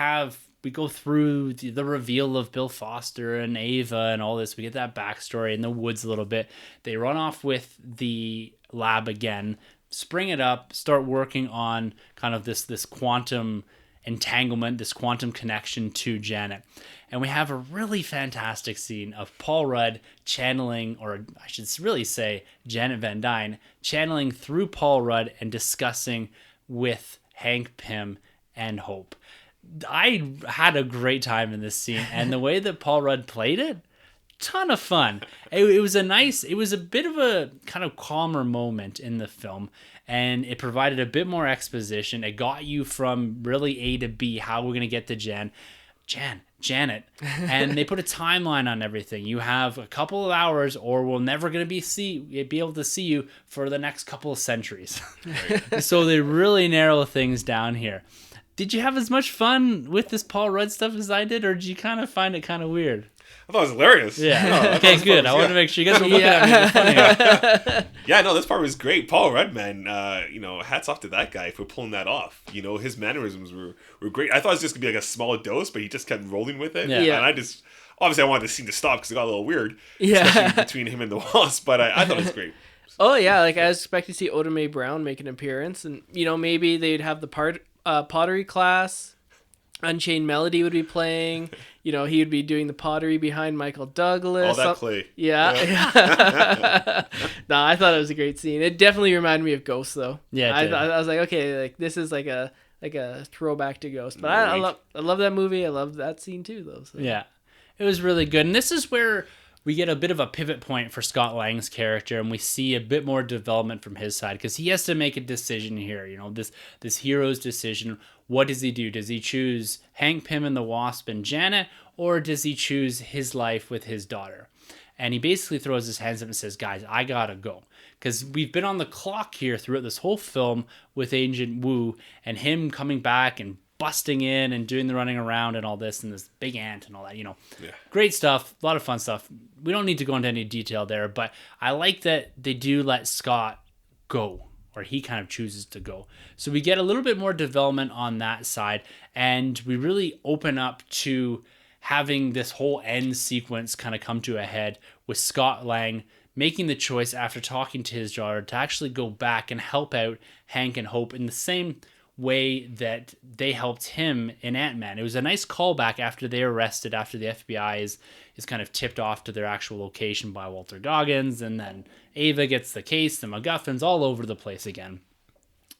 go through the reveal of Bill Foster and Ava and all this. We get that backstory in the woods a little bit. They run off with the lab again, spring it up, start working on kind of this quantum entanglement, this quantum connection to Janet. And we have a really fantastic scene of Paul Rudd channeling, or I should really say Janet Van Dyne, channeling through Paul Rudd and discussing with Hank Pym and Hope. I had a great time in this scene, and the way that Paul Rudd played it, ton of fun. It was a bit of a kind of calmer moment in the film, and it provided a bit more exposition. It got you from really A to B, how we're going to get to Janet, and they put a timeline on everything. You have a couple of hours, or we're never going to be able to see you for the next couple of centuries. Right. So they really narrow things down here. Did you have as much fun with this Paul Rudd stuff as I did, or did you kind of find it kind of weird? I thought it was hilarious. Yeah. No, okay, good. I want to make sure you guys were looking at me. Funny. Yeah, no, this part was great. Paul Rudd, man, hats off to that guy for pulling that off. His mannerisms were great. I thought it was just going to be like a small dose, but he just kept rolling with it. Yeah. And obviously I wanted the scene to stop because it got a little weird. Yeah. Especially between him and the Wasp, but I thought it was great. Oh, yeah, like I was expecting to see Oda Mae Brown make an appearance, and, maybe they'd have the pottery class. Unchained Melody would be playing. You know, he would be doing the pottery behind Michael Douglas. All that clay. Yeah. No, I thought it was a great scene. It definitely reminded me of Ghost, though. Yeah, I it did. I was like, okay, like this is like a throwback to Ghost. But I love that movie. I love that scene too, though. So. Yeah, it was really good. And this is where we get a bit of a pivot point for Scott Lang's character, and we see a bit more development from his side, because he has to make a decision here. You know, this hero's decision. What does he do? Does he choose Hank Pym and the Wasp and Janet, or does he choose his life with his daughter? And he basically throws his hands up and says, guys, I gotta go. Because we've been on the clock here throughout this whole film with Agent Wu and him coming back and busting in and doing the running around and all this and this big ant and all that, you know. Yeah. Great stuff, a lot of fun stuff. We don't need to go into any detail there, but I like that they do let Scott go, or he kind of chooses to go. So we get a little bit more development on that side, and we really open up to having this whole end sequence kind of come to a head with Scott Lang making the choice after talking to his daughter to actually go back and help out Hank and Hope in the same way that they helped him in Ant-Man. It was a nice callback after they're arrested, after the FBI is kind of tipped off to their actual location by Walter Goggins, and then Ava gets the case, the MacGuffins all over the place again.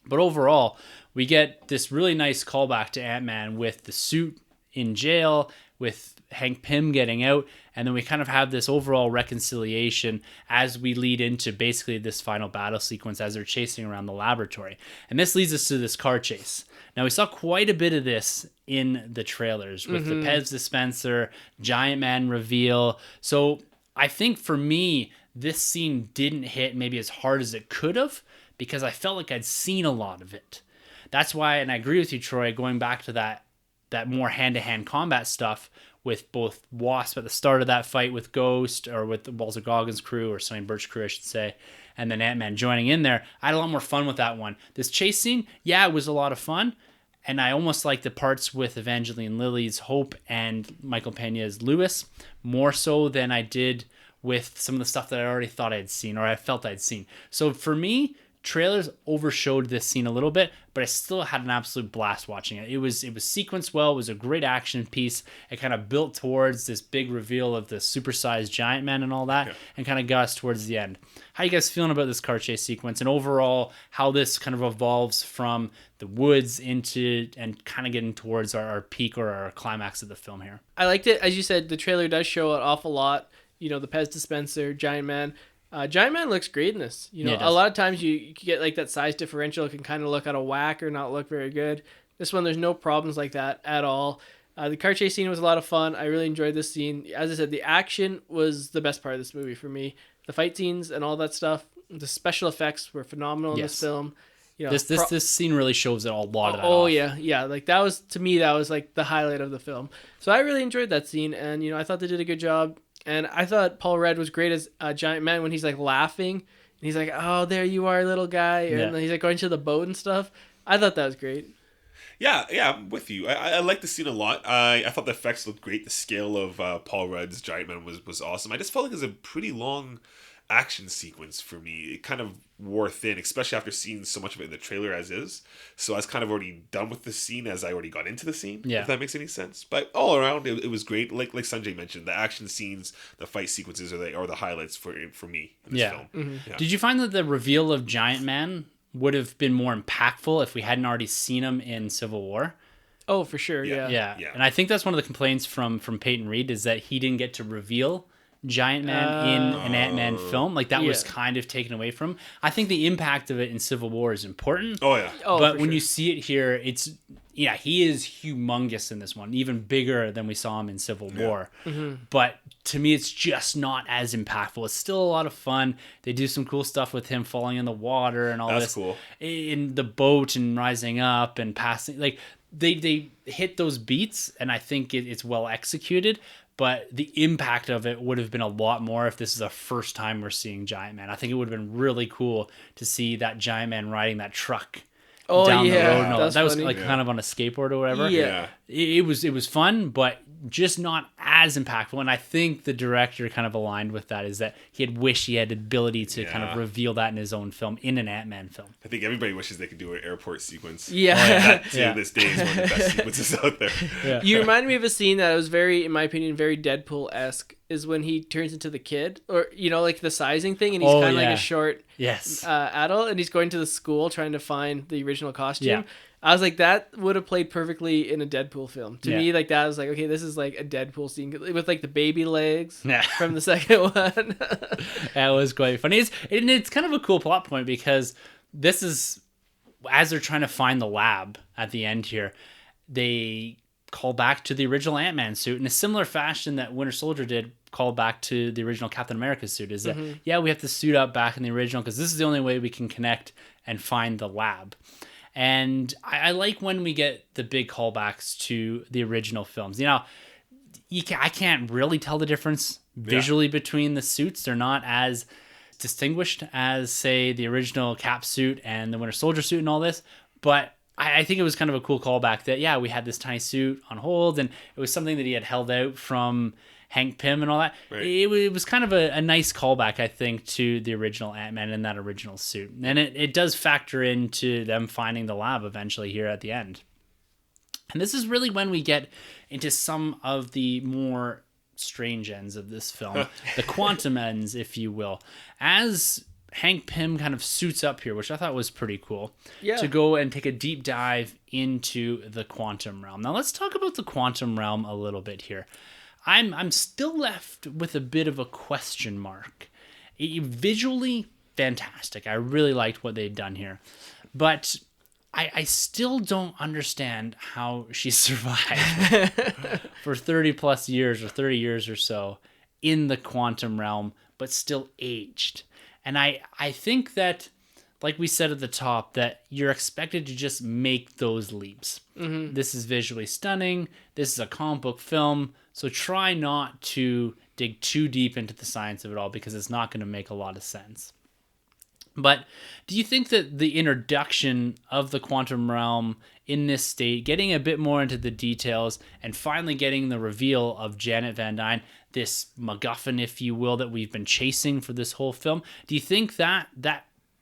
But overall, we get this really nice callback to Ant-Man with the suit in jail, with Hank Pym getting out, and then we kind of have this overall reconciliation as we lead into basically this final battle sequence as they're chasing around the laboratory. And this leads us to this car chase. Now, we saw quite a bit of this in the trailers with the Pez dispenser, Giant Man reveal. So I think for me, this scene didn't hit maybe as hard as it could have, because I felt like I'd seen a lot of it. That's why, and I agree with you, Troy, going back to that more hand-to-hand combat stuff with both Wasp at the start of that fight with Ghost, or with the Walter Goggins crew, or Sonny Burch crew, I should say, and then Ant-Man joining in there. I had a lot more fun with that one. This chase scene, yeah, it was a lot of fun, and I almost like the parts with Evangeline Lilly's Hope and Michael Pena's Lewis more so than I did with some of the stuff that I already thought I'd seen, or I felt I'd seen. So for me, trailers overshowed this scene a little bit, but I still had an absolute blast watching it. It was sequenced well. It was a great action piece. It kind of built towards this big reveal of the supersized Giant Man and all that, and kind of got us towards the end. How you guys feeling about this car chase sequence, and overall how this kind of evolves from the woods into and kind of getting towards our peak or our climax of the film here? I liked it. As you said, the trailer does show an awful lot. You know, the Pez dispenser, Giant Man. Giant Man looks great in this. You know, Yeah, a lot of times you get like that size differential. It can kind of look out of whack or not look very good. This one, there's no problems like that at all. The car chase scene was a lot of fun. I really enjoyed this scene. As I said, the action was the best part of this movie for me. The fight scenes and all that stuff. The special effects were phenomenal in this film. You know, this scene really shows it a lot of that. Oh yeah. Like that was, to me, that was like the highlight of the film. So I really enjoyed that scene, and you know, I thought they did a good job. And I thought Paul Rudd was great as Giant Man when he's like laughing and he's like, "Oh, there you are, little guy," and then he's like going to the boat and stuff. I thought that was great. Yeah, I'm with you. I like the scene a lot. I thought the effects looked great. The scale of Paul Rudd's Giant Man was awesome. I just felt like it was a pretty long action sequence for me. It kind of wore thin, especially after seeing so much of it in the trailer as is. So I was kind of already done with the scene as I already got into the scene, if that makes any sense. But all around, it was great. Like Sunjay mentioned, the action scenes, the fight sequences are the highlights for me in this film. Mm-hmm. Yeah. Did you find that the reveal of Giant Man would have been more impactful if we hadn't already seen him in Civil War? Oh, for sure, yeah. Yeah. And I think that's one of the complaints from Peyton Reed, is that he didn't get to reveal Giant Man in an Ant-Man film. Like, that was kind of taken away from him. I think the impact of it in Civil War is important. Oh, yeah. But when you see it here, he is humongous in this one, even bigger than we saw him in Civil War. Mm-hmm. But to me, it's just not as impactful. It's still a lot of fun. They do some cool stuff with him falling in the water and all this. That's cool. In the boat and rising up and passing. Like, they hit those beats, and I think it's well executed. But the impact of it would have been a lot more if this is the first time we're seeing Giant Man. I think it would have been really cool to see that Giant Man riding that truck down the road. No, that was like kind of on a skateboard or whatever. Yeah. It was fun, but just not as impactful. And I think the director kind of aligned with that, is that he had wished he had the ability to kind of reveal that in his own film, in an Ant-Man film. I think everybody wishes they could do an airport sequence. Yeah. That to this day is one of the best sequences out there. Yeah. You remind me of a scene that was very, in my opinion, very Deadpool-esque, is when he turns into the kid, or, like the sizing thing, and he's kind of like a short adult, and he's going to the school trying to find the original costume. Yeah. I was like, that would have played perfectly in a Deadpool film. To me, like, that was like, okay, this is like a Deadpool scene with like the baby legs from the second one. That was quite funny. It's kind of a cool plot point, because this is, as they're trying to find the lab at the end here, they call back to the original Ant-Man suit in a similar fashion that Winter Soldier did, call back to the original Captain America suit. Is that, we have to suit up back in the original, because this is the only way we can connect and find the lab. And I like when we get the big callbacks to the original films. I can't really tell the difference visually between the suits. They're not as distinguished as, say, the original Cap suit and the Winter Soldier suit and all this. But I think it was kind of a cool callback that, we had this tiny suit on hold, and it was something that he had held out from Hank Pym and all that. Right. It was kind of a nice callback, I think, to the original Ant-Man in that original suit. And it does factor into them finding the lab eventually here at the end. And this is really when we get into some of the more strange ends of this film, the quantum ends, if you will. As Hank Pym kind of suits up here, which I thought was pretty cool, to go and take a deep dive into the quantum realm. Now, let's talk about the quantum realm a little bit here. I'm still left with a bit of a question mark. Visually, fantastic. I really liked what they've done here. But I still don't understand how she survived for 30 plus years or 30 years or so in the quantum realm, but still aged. And I think that, like we said at the top, that you're expected to just make those leaps. Mm-hmm. This is visually stunning. This is a comic book film. So try not to dig too deep into the science of it all, because it's not going to make a lot of sense. But do you think that the introduction of the quantum realm in this state, getting a bit more into the details, and finally getting the reveal of Janet Van Dyne, this MacGuffin, if you will, that we've been chasing for this whole film, do you think that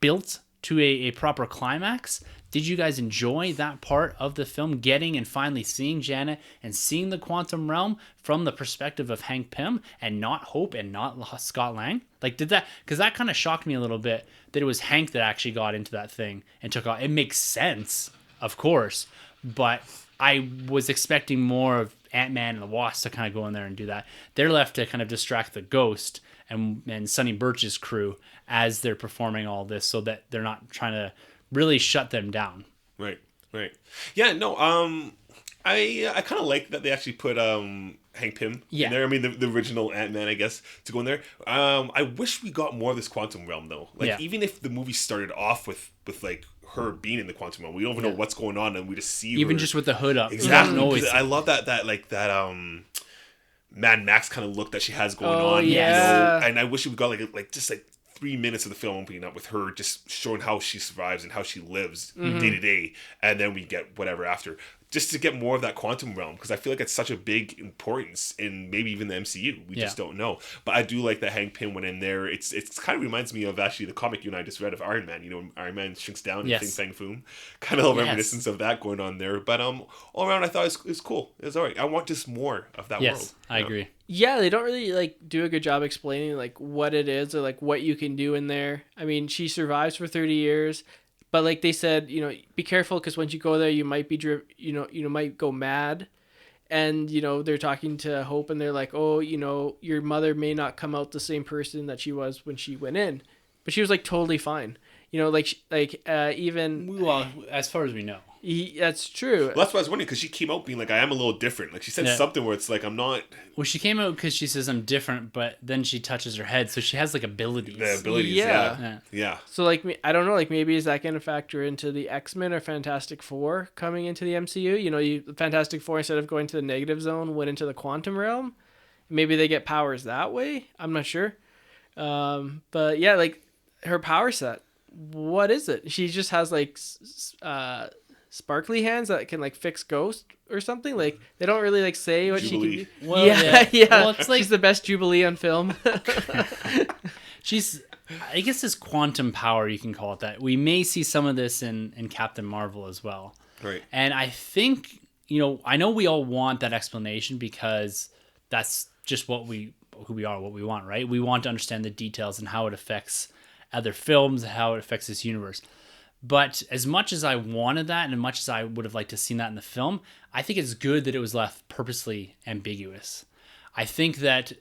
built to a proper climax? Did you guys enjoy that part of the film, getting and finally seeing Janet and seeing the quantum realm from the perspective of Hank Pym and not Hope and not Scott Lang? Like, did that, because that kind of shocked me a little bit that it was Hank that actually got into that thing and took off. It makes sense, of course, but I was expecting more of Ant-Man and the Wasp to kind of go in there and do that. They're left to kind of distract the Ghost and Sonny Birch's crew as they're performing all this, so that they're not trying to really shut them down. Right. Yeah, no, I kind of like that they actually put Hank Pym in there. I mean, the original Ant-Man, I guess, to go in there. I wish we got more of this quantum realm, though. Like, even if the movie started off with like her being in the quantum realm, we don't even know what's going on, and we just see even her. Just with the hood up. Exactly. I love that Mad Max kind of look that she has going on. Yeah. And I wish we got like 3 minutes of the film opening up with her just showing how she survives and how she lives day to day, and then we get whatever after, just to get more of that quantum realm, because I feel like it's such a big importance in maybe even the MCU. We just don't know. But I do like that Hank Pym went in there. It's kind of reminds me of actually the comic you and I just read of Iron Man. You know, Iron Man shrinks down and Fing Fang Foom. Kind of a reminiscence of that going on there. But all around, I thought it was cool. It was all right. I want just more of that world. I agree. Yeah, they don't really do a good job explaining what it is or what you can do in there. I mean, she survives for 30 years. But like they said, be careful, because once you go there, you might be you might go mad. And, they're talking to Hope, and they're like, oh, your mother may not come out the same person that she was when she went in. But she was totally fine. Even... Well, as far as we know. That's true. Well, that's what I was wondering, because she came out being like, I am a little different. Like, she said something where it's like, I'm not... Well, she came out because she says, I'm different, but then she touches her head, so she has abilities. The abilities, yeah. So I don't know, maybe is that going to factor into the X-Men or Fantastic Four coming into the MCU? The Fantastic Four, instead of going to the negative zone, went into the quantum realm. Maybe they get powers that way. I'm not sure. But yeah, her power set. What is it? She just has sparkly hands that can like fix ghosts or something. Like they don't really like say what Jubilee. she can do. Well, yeah. Well, it's like She's the best Jubilee on film. she's, I guess, this quantum power, you can call it that. We may see some of this in Captain Marvel as well. Right. And I think, I know we all want that explanation because that's just who we are, what we want, right? We want to understand the details and how it affects other films, how it affects this universe. But as much as I wanted that and as much as I would have liked to have seen that in the film, I think it's good that it was left purposely ambiguous. I think that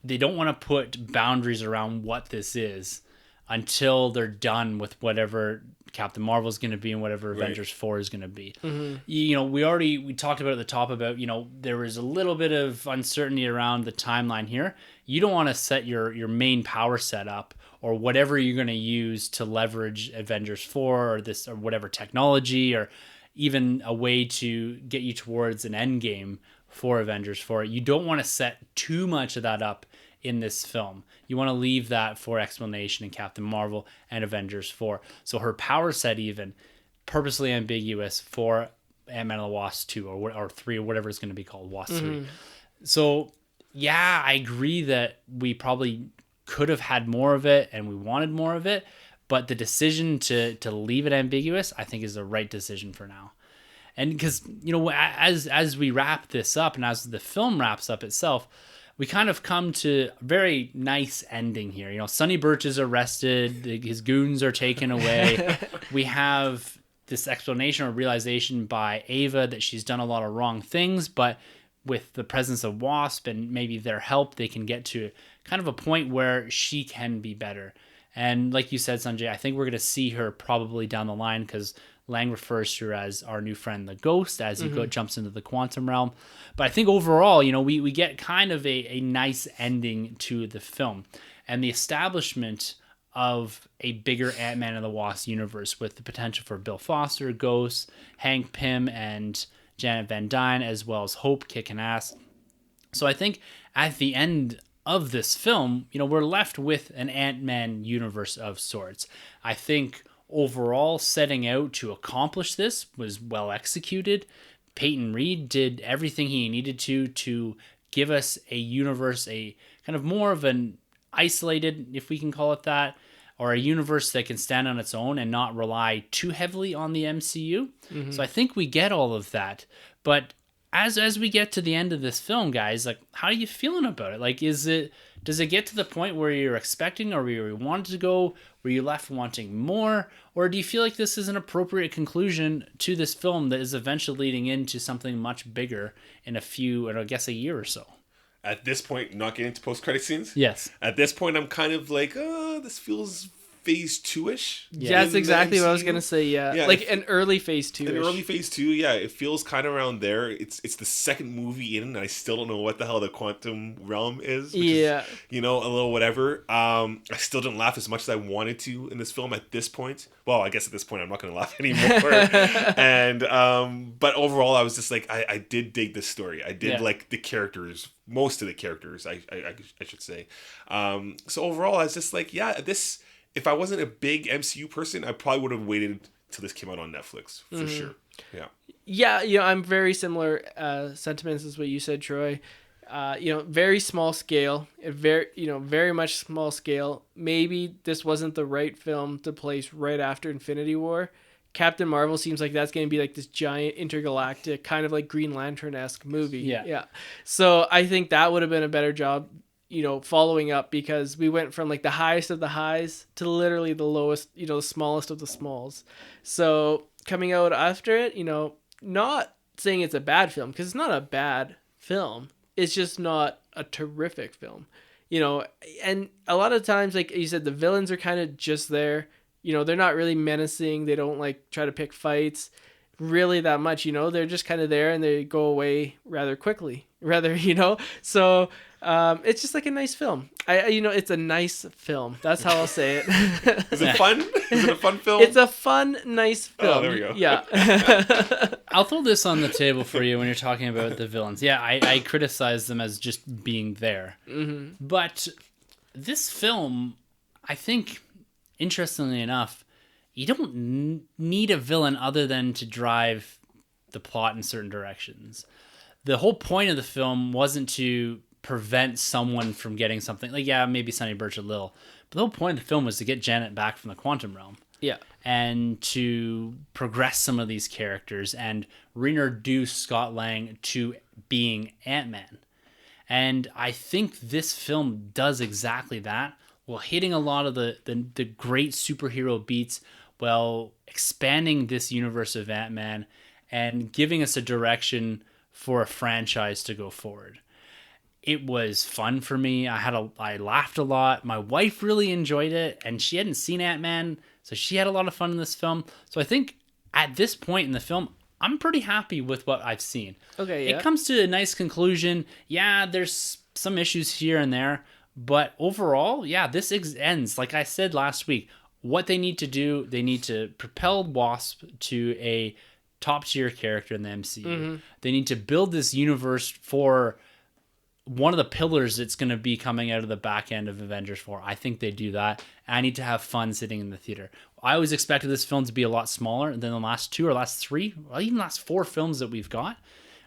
they don't want to put boundaries around what this is until they're done with whatever Captain Marvel is going to be and whatever Avengers 4 is going to be. Mm-hmm. We talked about at the top about, there was a little bit of uncertainty around the timeline here. You don't want to set your main power set up or whatever you're going to use to leverage Avengers 4 or whatever technology or even a way to get you towards an end game for Avengers 4. You don't want to set too much of that up in this film. You want to leave that for explanation in Captain Marvel and Avengers 4. So her power set even purposely ambiguous for Ant-Man and the Wasp 2 or 3 or whatever it's going to be called, Wasp 3. So yeah, I agree that we probably could have had more of it and we wanted more of it, but the decision to leave it ambiguous, I think, is the right decision for now. And because, as we wrap this up and as the film wraps up itself, we kind of come to a very nice ending here. Sonny Birch is arrested. His goons are taken away. We have this explanation or realization by Ava that she's done a lot of wrong things, but with the presence of Wasp and maybe their help, they can get to kind of a point where she can be better. And like you said, Sunjay, I think we're going to see her probably down the line because Lang refers to her as our new friend, the Ghost, as he jumps into the quantum realm. But I think overall, we get kind of a nice ending to the film and the establishment of a bigger Ant-Man and the Wasp universe with the potential for Bill Foster, Ghost, Hank Pym, and Janet Van Dyne, as well as Hope kicking ass. So I think at the end of this film, we're left with an Ant-Man universe of sorts. I think overall setting out to accomplish this was well executed. Peyton Reed did everything he needed to give us a universe, a kind of more of an isolated, if we can call it that, or a universe that can stand on its own and not rely too heavily on the MCU. Mm-hmm. So I think we get all of that. But as we get to the end of this film, guys, like, how are you feeling about it? Like, does it get to the point where you're expecting or where you wanted to go? Were you left wanting more? Or do you feel like this is an appropriate conclusion to this film that is eventually leading into something much bigger in a year or so? At this point, not getting to post-credit scenes? Yes. At this point, I'm kind of like, this feels phase 2-ish. Yeah, that's exactly what I was going to say, yeah. Like an early phase 2-ish. An early phase 2, yeah. It feels kind of around there. It's the second movie in, and I still don't know what the hell the quantum realm is. Which is, a little whatever. I still didn't laugh as much as I wanted to in this film at this point. Well, I guess at this point, I'm not going to laugh anymore. And but overall, I was just like, I did dig this story. I did like the characters, most of the characters, I should say. So overall, I was just like, this... If I wasn't a big MCU person, I probably would have waited till this came out on Netflix for sure. Yeah. Yeah, I'm very similar sentiments as what you said, Troy. Very small scale, very much small scale. Maybe this wasn't the right film to place right after Infinity War. Captain Marvel seems like that's going to be like this giant intergalactic kind of like Green Lantern-esque movie. Yeah. So I think that would have been a better job, following up, because we went from like the highest of the highs to literally the lowest, the smallest of the smalls. So coming out after it, not saying it's a bad film, because it's not a bad film. It's just not a terrific film, and a lot of times, like you said, the villains are kind of just there. They're not really menacing. They don't like try to pick fights really that much, they're just kind of there and they go away rather quickly, so it's just like a nice film. It's a nice film. That's how I'll say it. Is it fun? Is it a fun film? It's a fun, nice film. Oh, there we go. Yeah. I'll throw this on the table for you when you're talking about the villains. Yeah, I criticize them as just being there. Mm-hmm. But this film, I think, interestingly enough, you don't need a villain other than to drive the plot in certain directions. The whole point of the film wasn't to prevent someone from getting something. Like, yeah, maybe Sonny Birch a little. But the whole point of the film was to get Janet back from the quantum realm. Yeah. And to progress some of these characters and reintroduce Scott Lang to being Ant-Man. And I think this film does exactly that, while hitting a lot of the great superhero beats, while expanding this universe of Ant-Man and giving us a direction for a franchise to go forward. It was fun for me. I laughed a lot. My wife really enjoyed it, and she hadn't seen Ant-Man, so she had a lot of fun in this film. So I think at this point in the film, I'm pretty happy with what I've seen. Okay, yeah. It comes to a nice conclusion. Yeah, there's some issues here and there, but overall, yeah, this ends. Like I said last week, what they need to do, they need to propel Wasp to a top-tier character in the MCU. Mm-hmm. They need to build this universe for one of the pillars that's going to be coming out of the back end of Avengers 4. I think they do that. I need to have fun sitting in the theater. I always expected this film to be a lot smaller than the last 2 or last 3, or even last 4 films that we've got.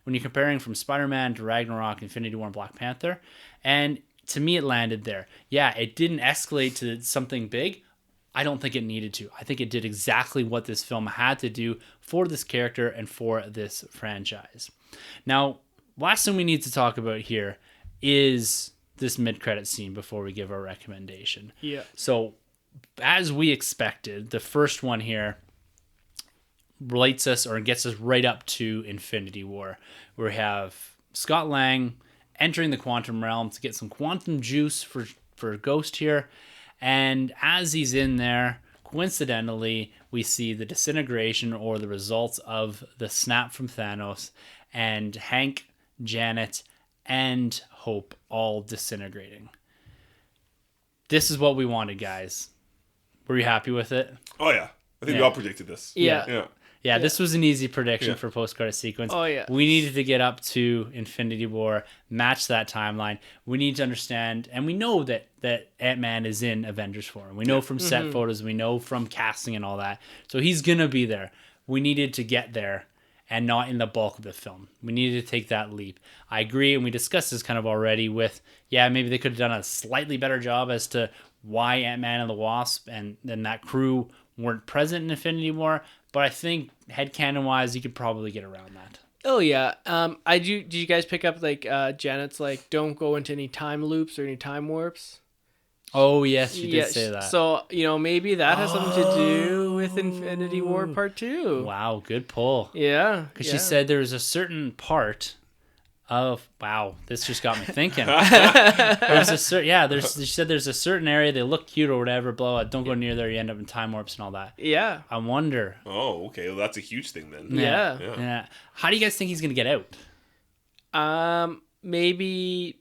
When you're comparing from Spider-Man to Ragnarok, Infinity War, and Black Panther. And to me, it landed there. Yeah, it didn't escalate to something big. I don't think it needed to. I think it did exactly what this film had to do for this character and for this franchise. Now, last thing we need to talk about here is this mid-credit scene before we give our recommendation. Yeah. So, as we expected, the first one here relates us or gets us right up to Infinity War, where we have Scott Lang entering the quantum realm to get some quantum juice for Ghost here. And as he's in there, coincidentally, we see the disintegration or the results of the snap from Thanos, and Hank, Janet, and Hope all disintegrating. This is what we wanted, guys. Were you happy with it? Oh, yeah. I think we all predicted this. Yeah. Yeah, this was an easy prediction for post-credit sequence. Oh, yeah. We needed to get up to Infinity War, match that timeline. We need to understand, and we know that Ant-Man is in Avengers 4. We know from set photos, we know from casting and all that. So he's going to be there. We needed to get there and not in the bulk of the film. We needed to take that leap. I agree, and we discussed this kind of already with, maybe they could have done a slightly better job as to why Ant-Man and the Wasp and then that crew weren't present in Infinity War. But I think headcanon-wise, you could probably get around that. Oh, yeah. Did you guys pick up, Janet's, don't go into any time loops or any time warps? Oh, yes, you did say that. So, maybe that has something to do with Infinity War Part 2. Wow, good pull. Yeah. Because she said there was a certain part of, wow, this just got me thinking. She said there's a certain area, they look cute or whatever, blah, don't go near there, you end up in time warps and all that. Yeah. I wonder. Oh, okay, well, that's a huge thing then. Yeah. How do you guys think he's going to get out? Maybe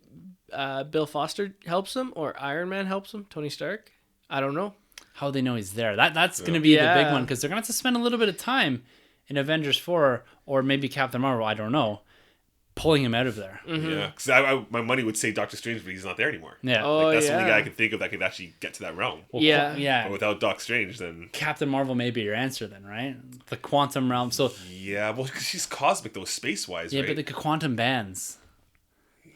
Bill Foster helps him, or Iron Man helps him, Tony Stark. I don't know. How they know he's there. That's going to be the big one, because they're going to have to spend a little bit of time in Avengers 4, or maybe Captain Marvel, I don't know, pulling him out of there. Mm-hmm. Yeah, because my money would say Doctor Strange, but he's not there anymore. Yeah. That's the only guy I can think of that could actually get to that realm. Well, yeah. But without Doc Strange, then Captain Marvel may be your answer then, right? The quantum realm. So yeah, well, because she's cosmic though, space-wise, yeah, right? but the quantum bands,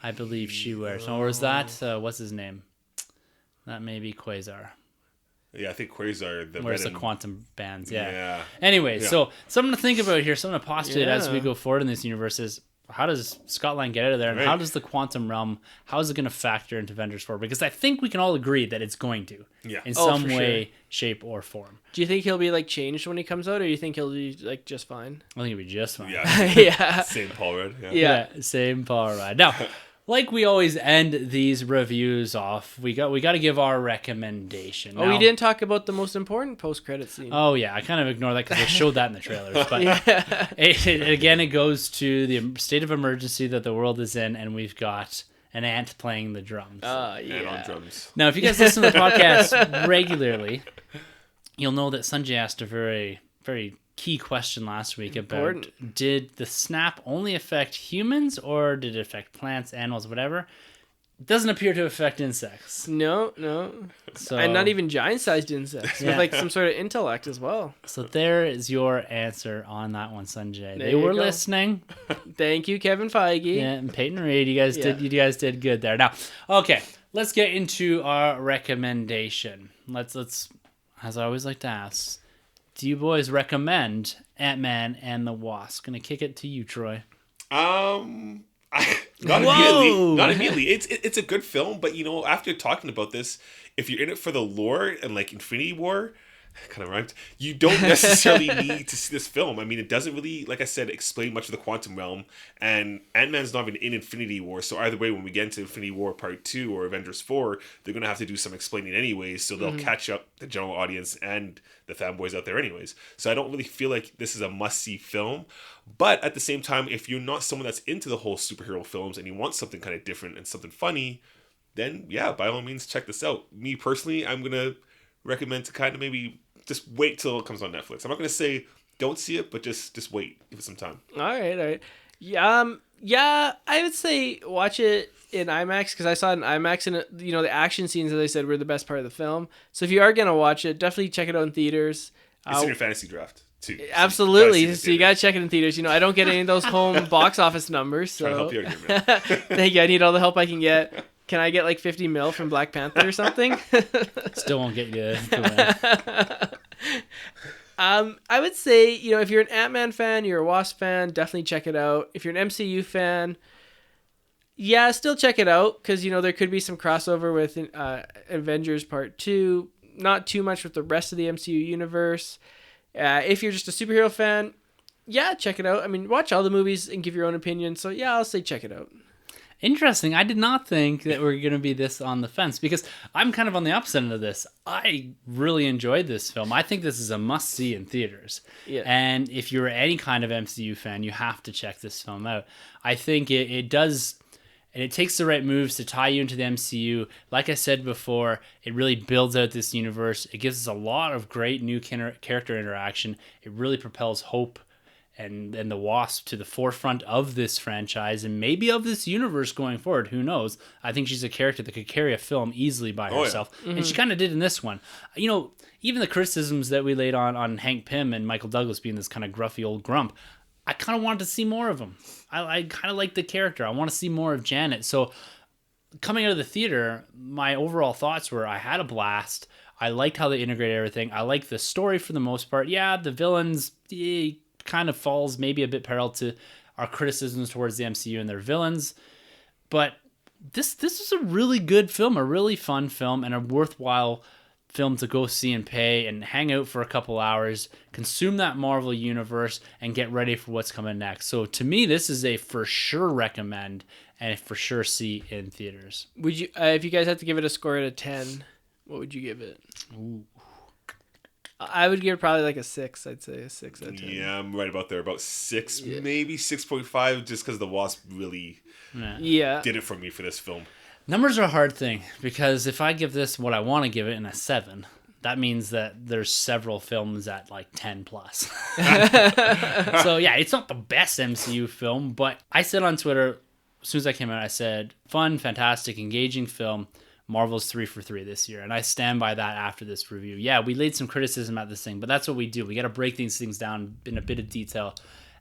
I believe she wears. Or is that what's his name? That may be Quasar. Yeah, I think Quasar wears the quantum bands. Yeah. Anyway, so something to think about here, something to postulate as we go forward in this universe is, how does Scott Lang get out of there, and how does the quantum realm, how is it going to factor into Avengers 4? Because I think we can all agree that it's going to, in some way, shape, or form. Do you think he'll be changed when he comes out, or do you think he'll be just fine? I think he'll be just fine. Yeah. Yeah. Same Paul Rudd. Yeah. Same Paul Rudd. Now, like we always end these reviews off, we got to give our recommendation. We didn't talk about the most important post-credit scene. Oh yeah, I kind of ignored that because they showed that in the trailers. But it goes to the state of emergency that the world is in, and we've got an ant playing the drums. And on drums. Now, if you guys listen to the podcast regularly, you'll know that Sunjay asked a very, very key question last week about, did the snap only affect humans, or did it affect plants, animals, whatever? Doesn't appear to affect insects. No. So, And not even giant-sized insects. Yeah. With like some sort of intellect as well. So there is your answer on that one, Sunjay. There They you were go. Listening. Thank you, Kevin Feige. Yeah, and Peyton Reed, you guys did good there. Now, okay, let's get into our recommendation. Let's as I always like to ask, do you boys recommend Ant-Man and the Wasp? Gonna kick it to you, Troy. Not Whoa! immediately. Not immediately. It's a good film, but after talking about this, if you're in it for the lore and like Infinity War, kind of rhymed, you don't necessarily need to see this film. I mean, it doesn't really, like I said, explain much of the quantum realm, and Ant-Man's not even in Infinity War, so either way, when we get into Infinity War Part 2 or Avengers 4, they're going to have to do some explaining anyways, so they'll catch up the general audience and the fanboys out there anyways. So I don't really feel like this is a must-see film, but at the same time, if you're not someone that's into the whole superhero films and you want something kind of different and something funny, then yeah, by all means, check this out. Me personally, I'm going to recommend to kind of maybe just wait till it comes on Netflix. I'm not going to say don't see it, but just wait. Give it some time. All right. Yeah, I would say watch it in IMAX because I saw it in IMAX and the action scenes, as I said, were the best part of the film. So if you are going to watch it, definitely check it out in theaters. It's in your fantasy draft too. Absolutely. So you got to check it in theaters. I don't get any of those home box office numbers. So. Trying to help you out here, man. Thank you. I need all the help I can get. Can I get like 50 mil from Black Panther or something? Still won't get you to I would say, if you're an Ant-Man fan, you're a Wasp fan, definitely check it out. If you're an MCU fan, yeah, still check it out because, there could be some crossover with Avengers Part 2. Not too much with the rest of the MCU universe. If you're just a superhero fan, yeah, check it out. I mean, watch all the movies and give your own opinion. So, yeah, I'll say check it out. Interesting. I did not think that we're going to be this on the fence because I'm kind of on the opposite end of this. I really enjoyed this film. I think this is a must-see in theaters. Yeah. And if you're any kind of MCU fan, you have to check this film out. I think it does, and it takes the right moves to tie you into the MCU. Like I said before, it really builds out this universe. It gives us a lot of great new character interaction. It really propels Hope and the Wasp to the forefront of this franchise and maybe of this universe going forward. Who knows? I think she's a character that could carry a film easily by herself. Yeah. And she kind of did in this one. Even the criticisms that we laid on Hank Pym and Michael Douglas being this kind of gruffy old grump, I kind of wanted to see more of him. I kind of like the character. I want to see more of Janet. So coming out of the theater, my overall thoughts were I had a blast. I liked how they integrated everything. I liked the story for the most part. Yeah, the villains... kind of falls maybe a bit parallel to our criticisms towards the MCU and their villains, but this is a really good film, a really fun film, and a worthwhile film to go see and pay and hang out for a couple hours, consume that Marvel universe, and get ready for what's coming next. So to me, this is a for sure recommend and for sure see in theaters. Would you, if you guys had to give it a score out of 10, what would you give it? Ooh. I would give it probably like a 6. I'd say a 6 out of 10. Yeah, I'm right about there. About 6, maybe 6.5, just because the Wasp really did it for me for this film. Numbers are a hard thing, because if I give this what I want to give it in a 7, that means that there's several films at like 10 plus. So yeah, it's not the best MCU film, but I said on Twitter, as soon as I came out, I said, fun, fantastic, engaging film. Marvel's 3 for 3 this year, and I stand by that after this review. Yeah, we laid some criticism at this thing, but that's what we do. We got to break these things down in a bit of detail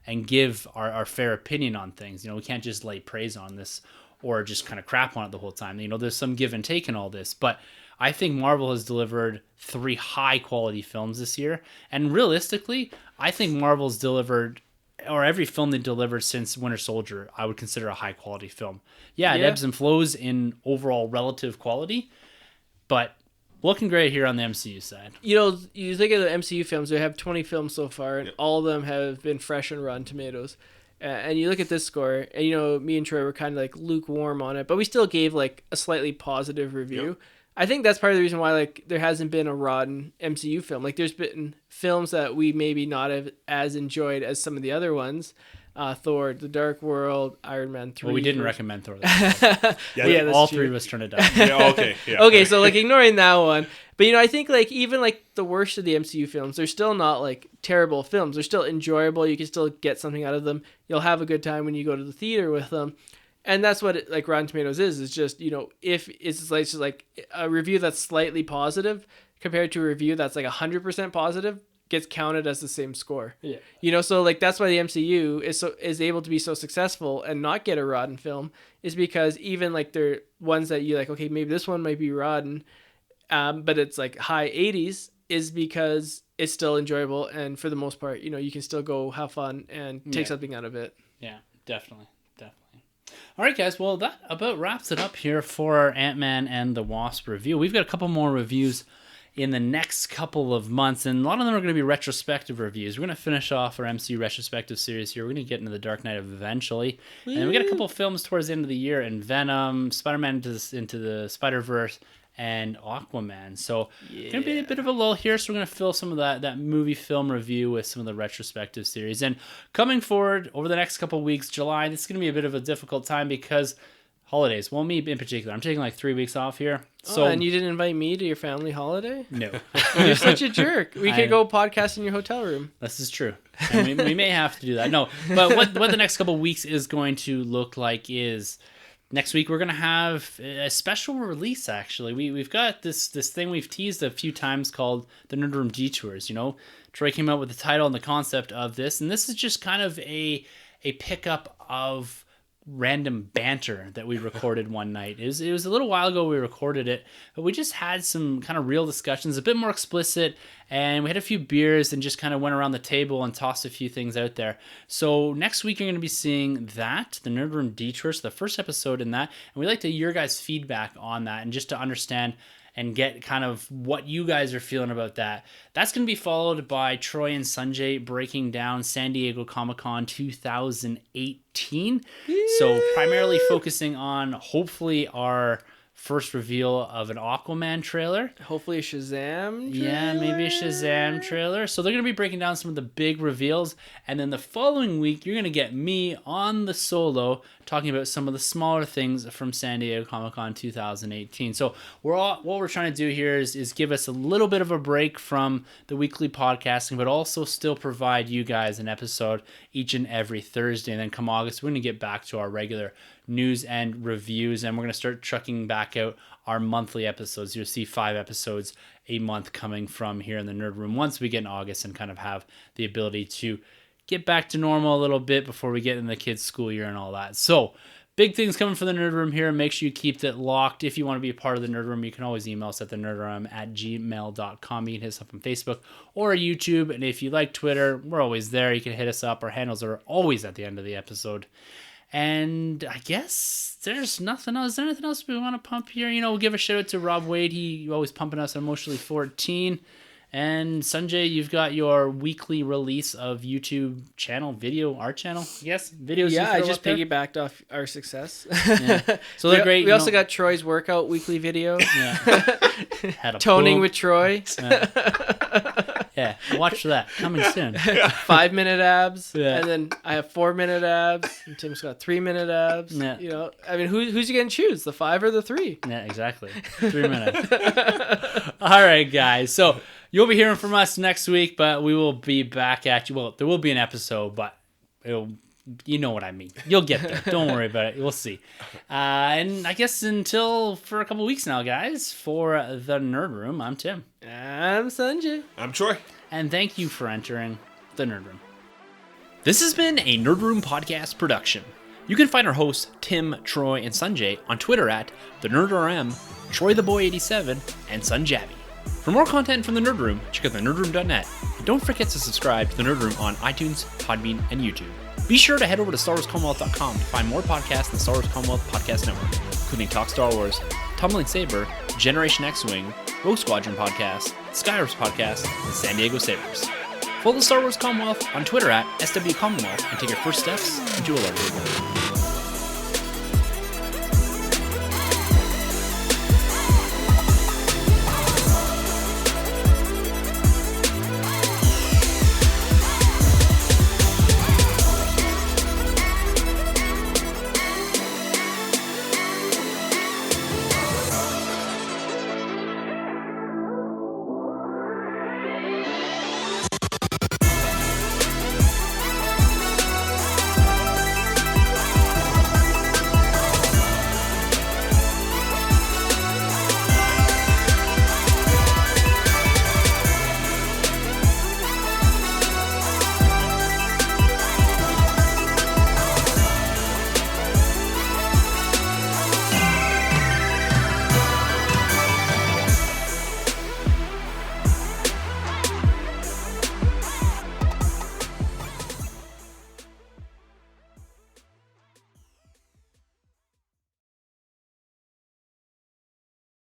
and give our fair opinion on things. We can't just lay praise on this or just kind of crap on it the whole time. There's some give and take in all this, but I think Marvel has delivered 3 high-quality films this year, and realistically, I think Marvel's delivered... or every film they delivered since Winter Soldier, I would consider a high-quality film. Yeah, it ebbs and flows in overall relative quality, but looking great here on the MCU side. You think of the MCU films, they have 20 films so far, and all of them have been fresh on Rotten Tomatoes. And you look at this score, and me and Troy were kind of like lukewarm on it, but we still gave like a slightly positive review. Yep. I think that's part of the reason why there hasn't been a rotten MCU film. There's been films that we maybe not have as enjoyed as some of the other ones. Thor, The Dark World, Iron Man 3. Well, we didn't recommend Thor. All 3 of us turned it down. Okay, so ignoring that one. But I think even the worst of the MCU films, they're still not terrible films. They're still enjoyable. You can still get something out of them. You'll have a good time when you go to the theater with them. And that's what like Rotten Tomatoes is just, if it's like, just like a review that's slightly positive compared to a review that's like 100% positive gets counted as the same score. Yeah. So like that's why the MCU is able to be so successful and not get a rotten film, is because even like they're ones that you like, okay, maybe this one might be rotten, but it's like high 80s, is because it's still enjoyable, and for the most part, you can still go have fun and take something out of it. Yeah, definitely. All right, guys. Well, that about wraps it up here for our Ant-Man and the Wasp review. We've got a couple more reviews in the next couple of months, and a lot of them are going to be retrospective reviews. We're going to finish off our MCU retrospective series here. We're going to get into the Dark Knight eventually. And then we got a couple of films towards the end of the year, and Venom, Spider-Man into the Spider-Verse, and Aquaman. So it's going to be a bit of a lull here, so we're going to fill some of that movie film review with some of the retrospective series. And coming forward over the next couple of weeks, July, this is going to be a bit of a difficult time because holidays. Well, me in particular, I'm taking like 3 weeks off here. So and you didn't invite me to your family holiday? No. You're such a jerk. We could go podcast in your hotel room. This is true. And we may have to do that. No, but what the next couple of weeks is going to look like is next week we're going to have a special release, actually. We've got this thing we've teased a few times called the Nerd Room Detours. Troy came out with the title and the concept of this, and this is just kind of a pickup of random banter that we recorded one night. It was a little while ago we recorded it, but we just had some kind of real discussions, a bit more explicit, and we had a few beers and just kind of went around the table and tossed a few things out there. So next week you're going to be seeing that, the Nerd Room Detours, the first episode in that, and we'd like to hear your guys' feedback on that and just to understand and get kind of what you guys are feeling about that. That's going to be followed by Troy and Sunjay breaking down San Diego Comic-Con 2018. Yeah. So primarily focusing on hopefully our first reveal of an Aquaman trailer. Hopefully a Shazam trailer. Yeah, maybe a Shazam trailer. So they're going to be breaking down some of the big reveals. And then the following week, you're going to get me on the solo talking about some of the smaller things from San Diego Comic-Con 2018. So what we're trying to do here is give us a little bit of a break from the weekly podcasting, but also still provide you guys an episode each and every Thursday. And then come August, we're going to get back to our regular news and reviews, and we're going to start trucking back out our monthly episodes. You'll see 5 episodes a month coming from here in the Nerd Room once we get in August and kind of have the ability to get back to normal a little bit before we get in the kids' school year and all that. So big things coming for the Nerd Room here. Make sure you keep it locked. If you want to be a part of the Nerd Room, you can always email us at thenerdroom@gmail.com. You can hit us up on Facebook or YouTube, and if you like Twitter, we're always there. You can hit us up. Our handles are always at the end of the episode. And I guess there's nothing else. Is there anything else we want to pump here? We'll give a shout out to Rob Wade. He always pumping us on Emotionally 14. And Sunjay, you've got your weekly release of YouTube channel, our channel, I guess? Videos. Yeah, I just piggybacked off our success. Yeah. So they're great. We also got Troy's workout weekly video. Yeah. Had a Toning poop. with Troy. Yeah, watch that. Coming soon. 5-minute abs. Yeah. And then I have 4-minute abs. And Tim's got 3-minute abs. Yeah. I mean, who's you going to choose? The 5 or the 3? Yeah, exactly. 3 minutes. All right, guys. So you'll be hearing from us next week, but we will be back at you. Well, there will be an episode, but you know what I mean. You'll get there. Don't worry about it. We'll see. And I guess for a couple weeks now, guys, for the Nerd Room, I'm Tim. I'm Sunjay. I'm Troy. And thank you for entering the Nerd Room. This has been a Nerd Room podcast production. You can find our hosts, Tim, Troy, and Sunjay on Twitter at TheNerdRM, TroyTheBoy87, and Sunjabby. For more content from the Nerd Room, check out thenerdroom.net. And don't forget to subscribe to the Nerd Room on iTunes, Podbean, and YouTube. Be sure to head over to StarWarsCommonwealth.com to find more podcasts in the Star Wars Commonwealth Podcast Network, including Talk Star Wars, Tumbling Saber, Generation X-Wing, Rogue Squadron Podcast, Skyrims Podcast, and San Diego Sabers. Follow the Star Wars Commonwealth on Twitter at SW Commonwealth and take your first steps into a larger world.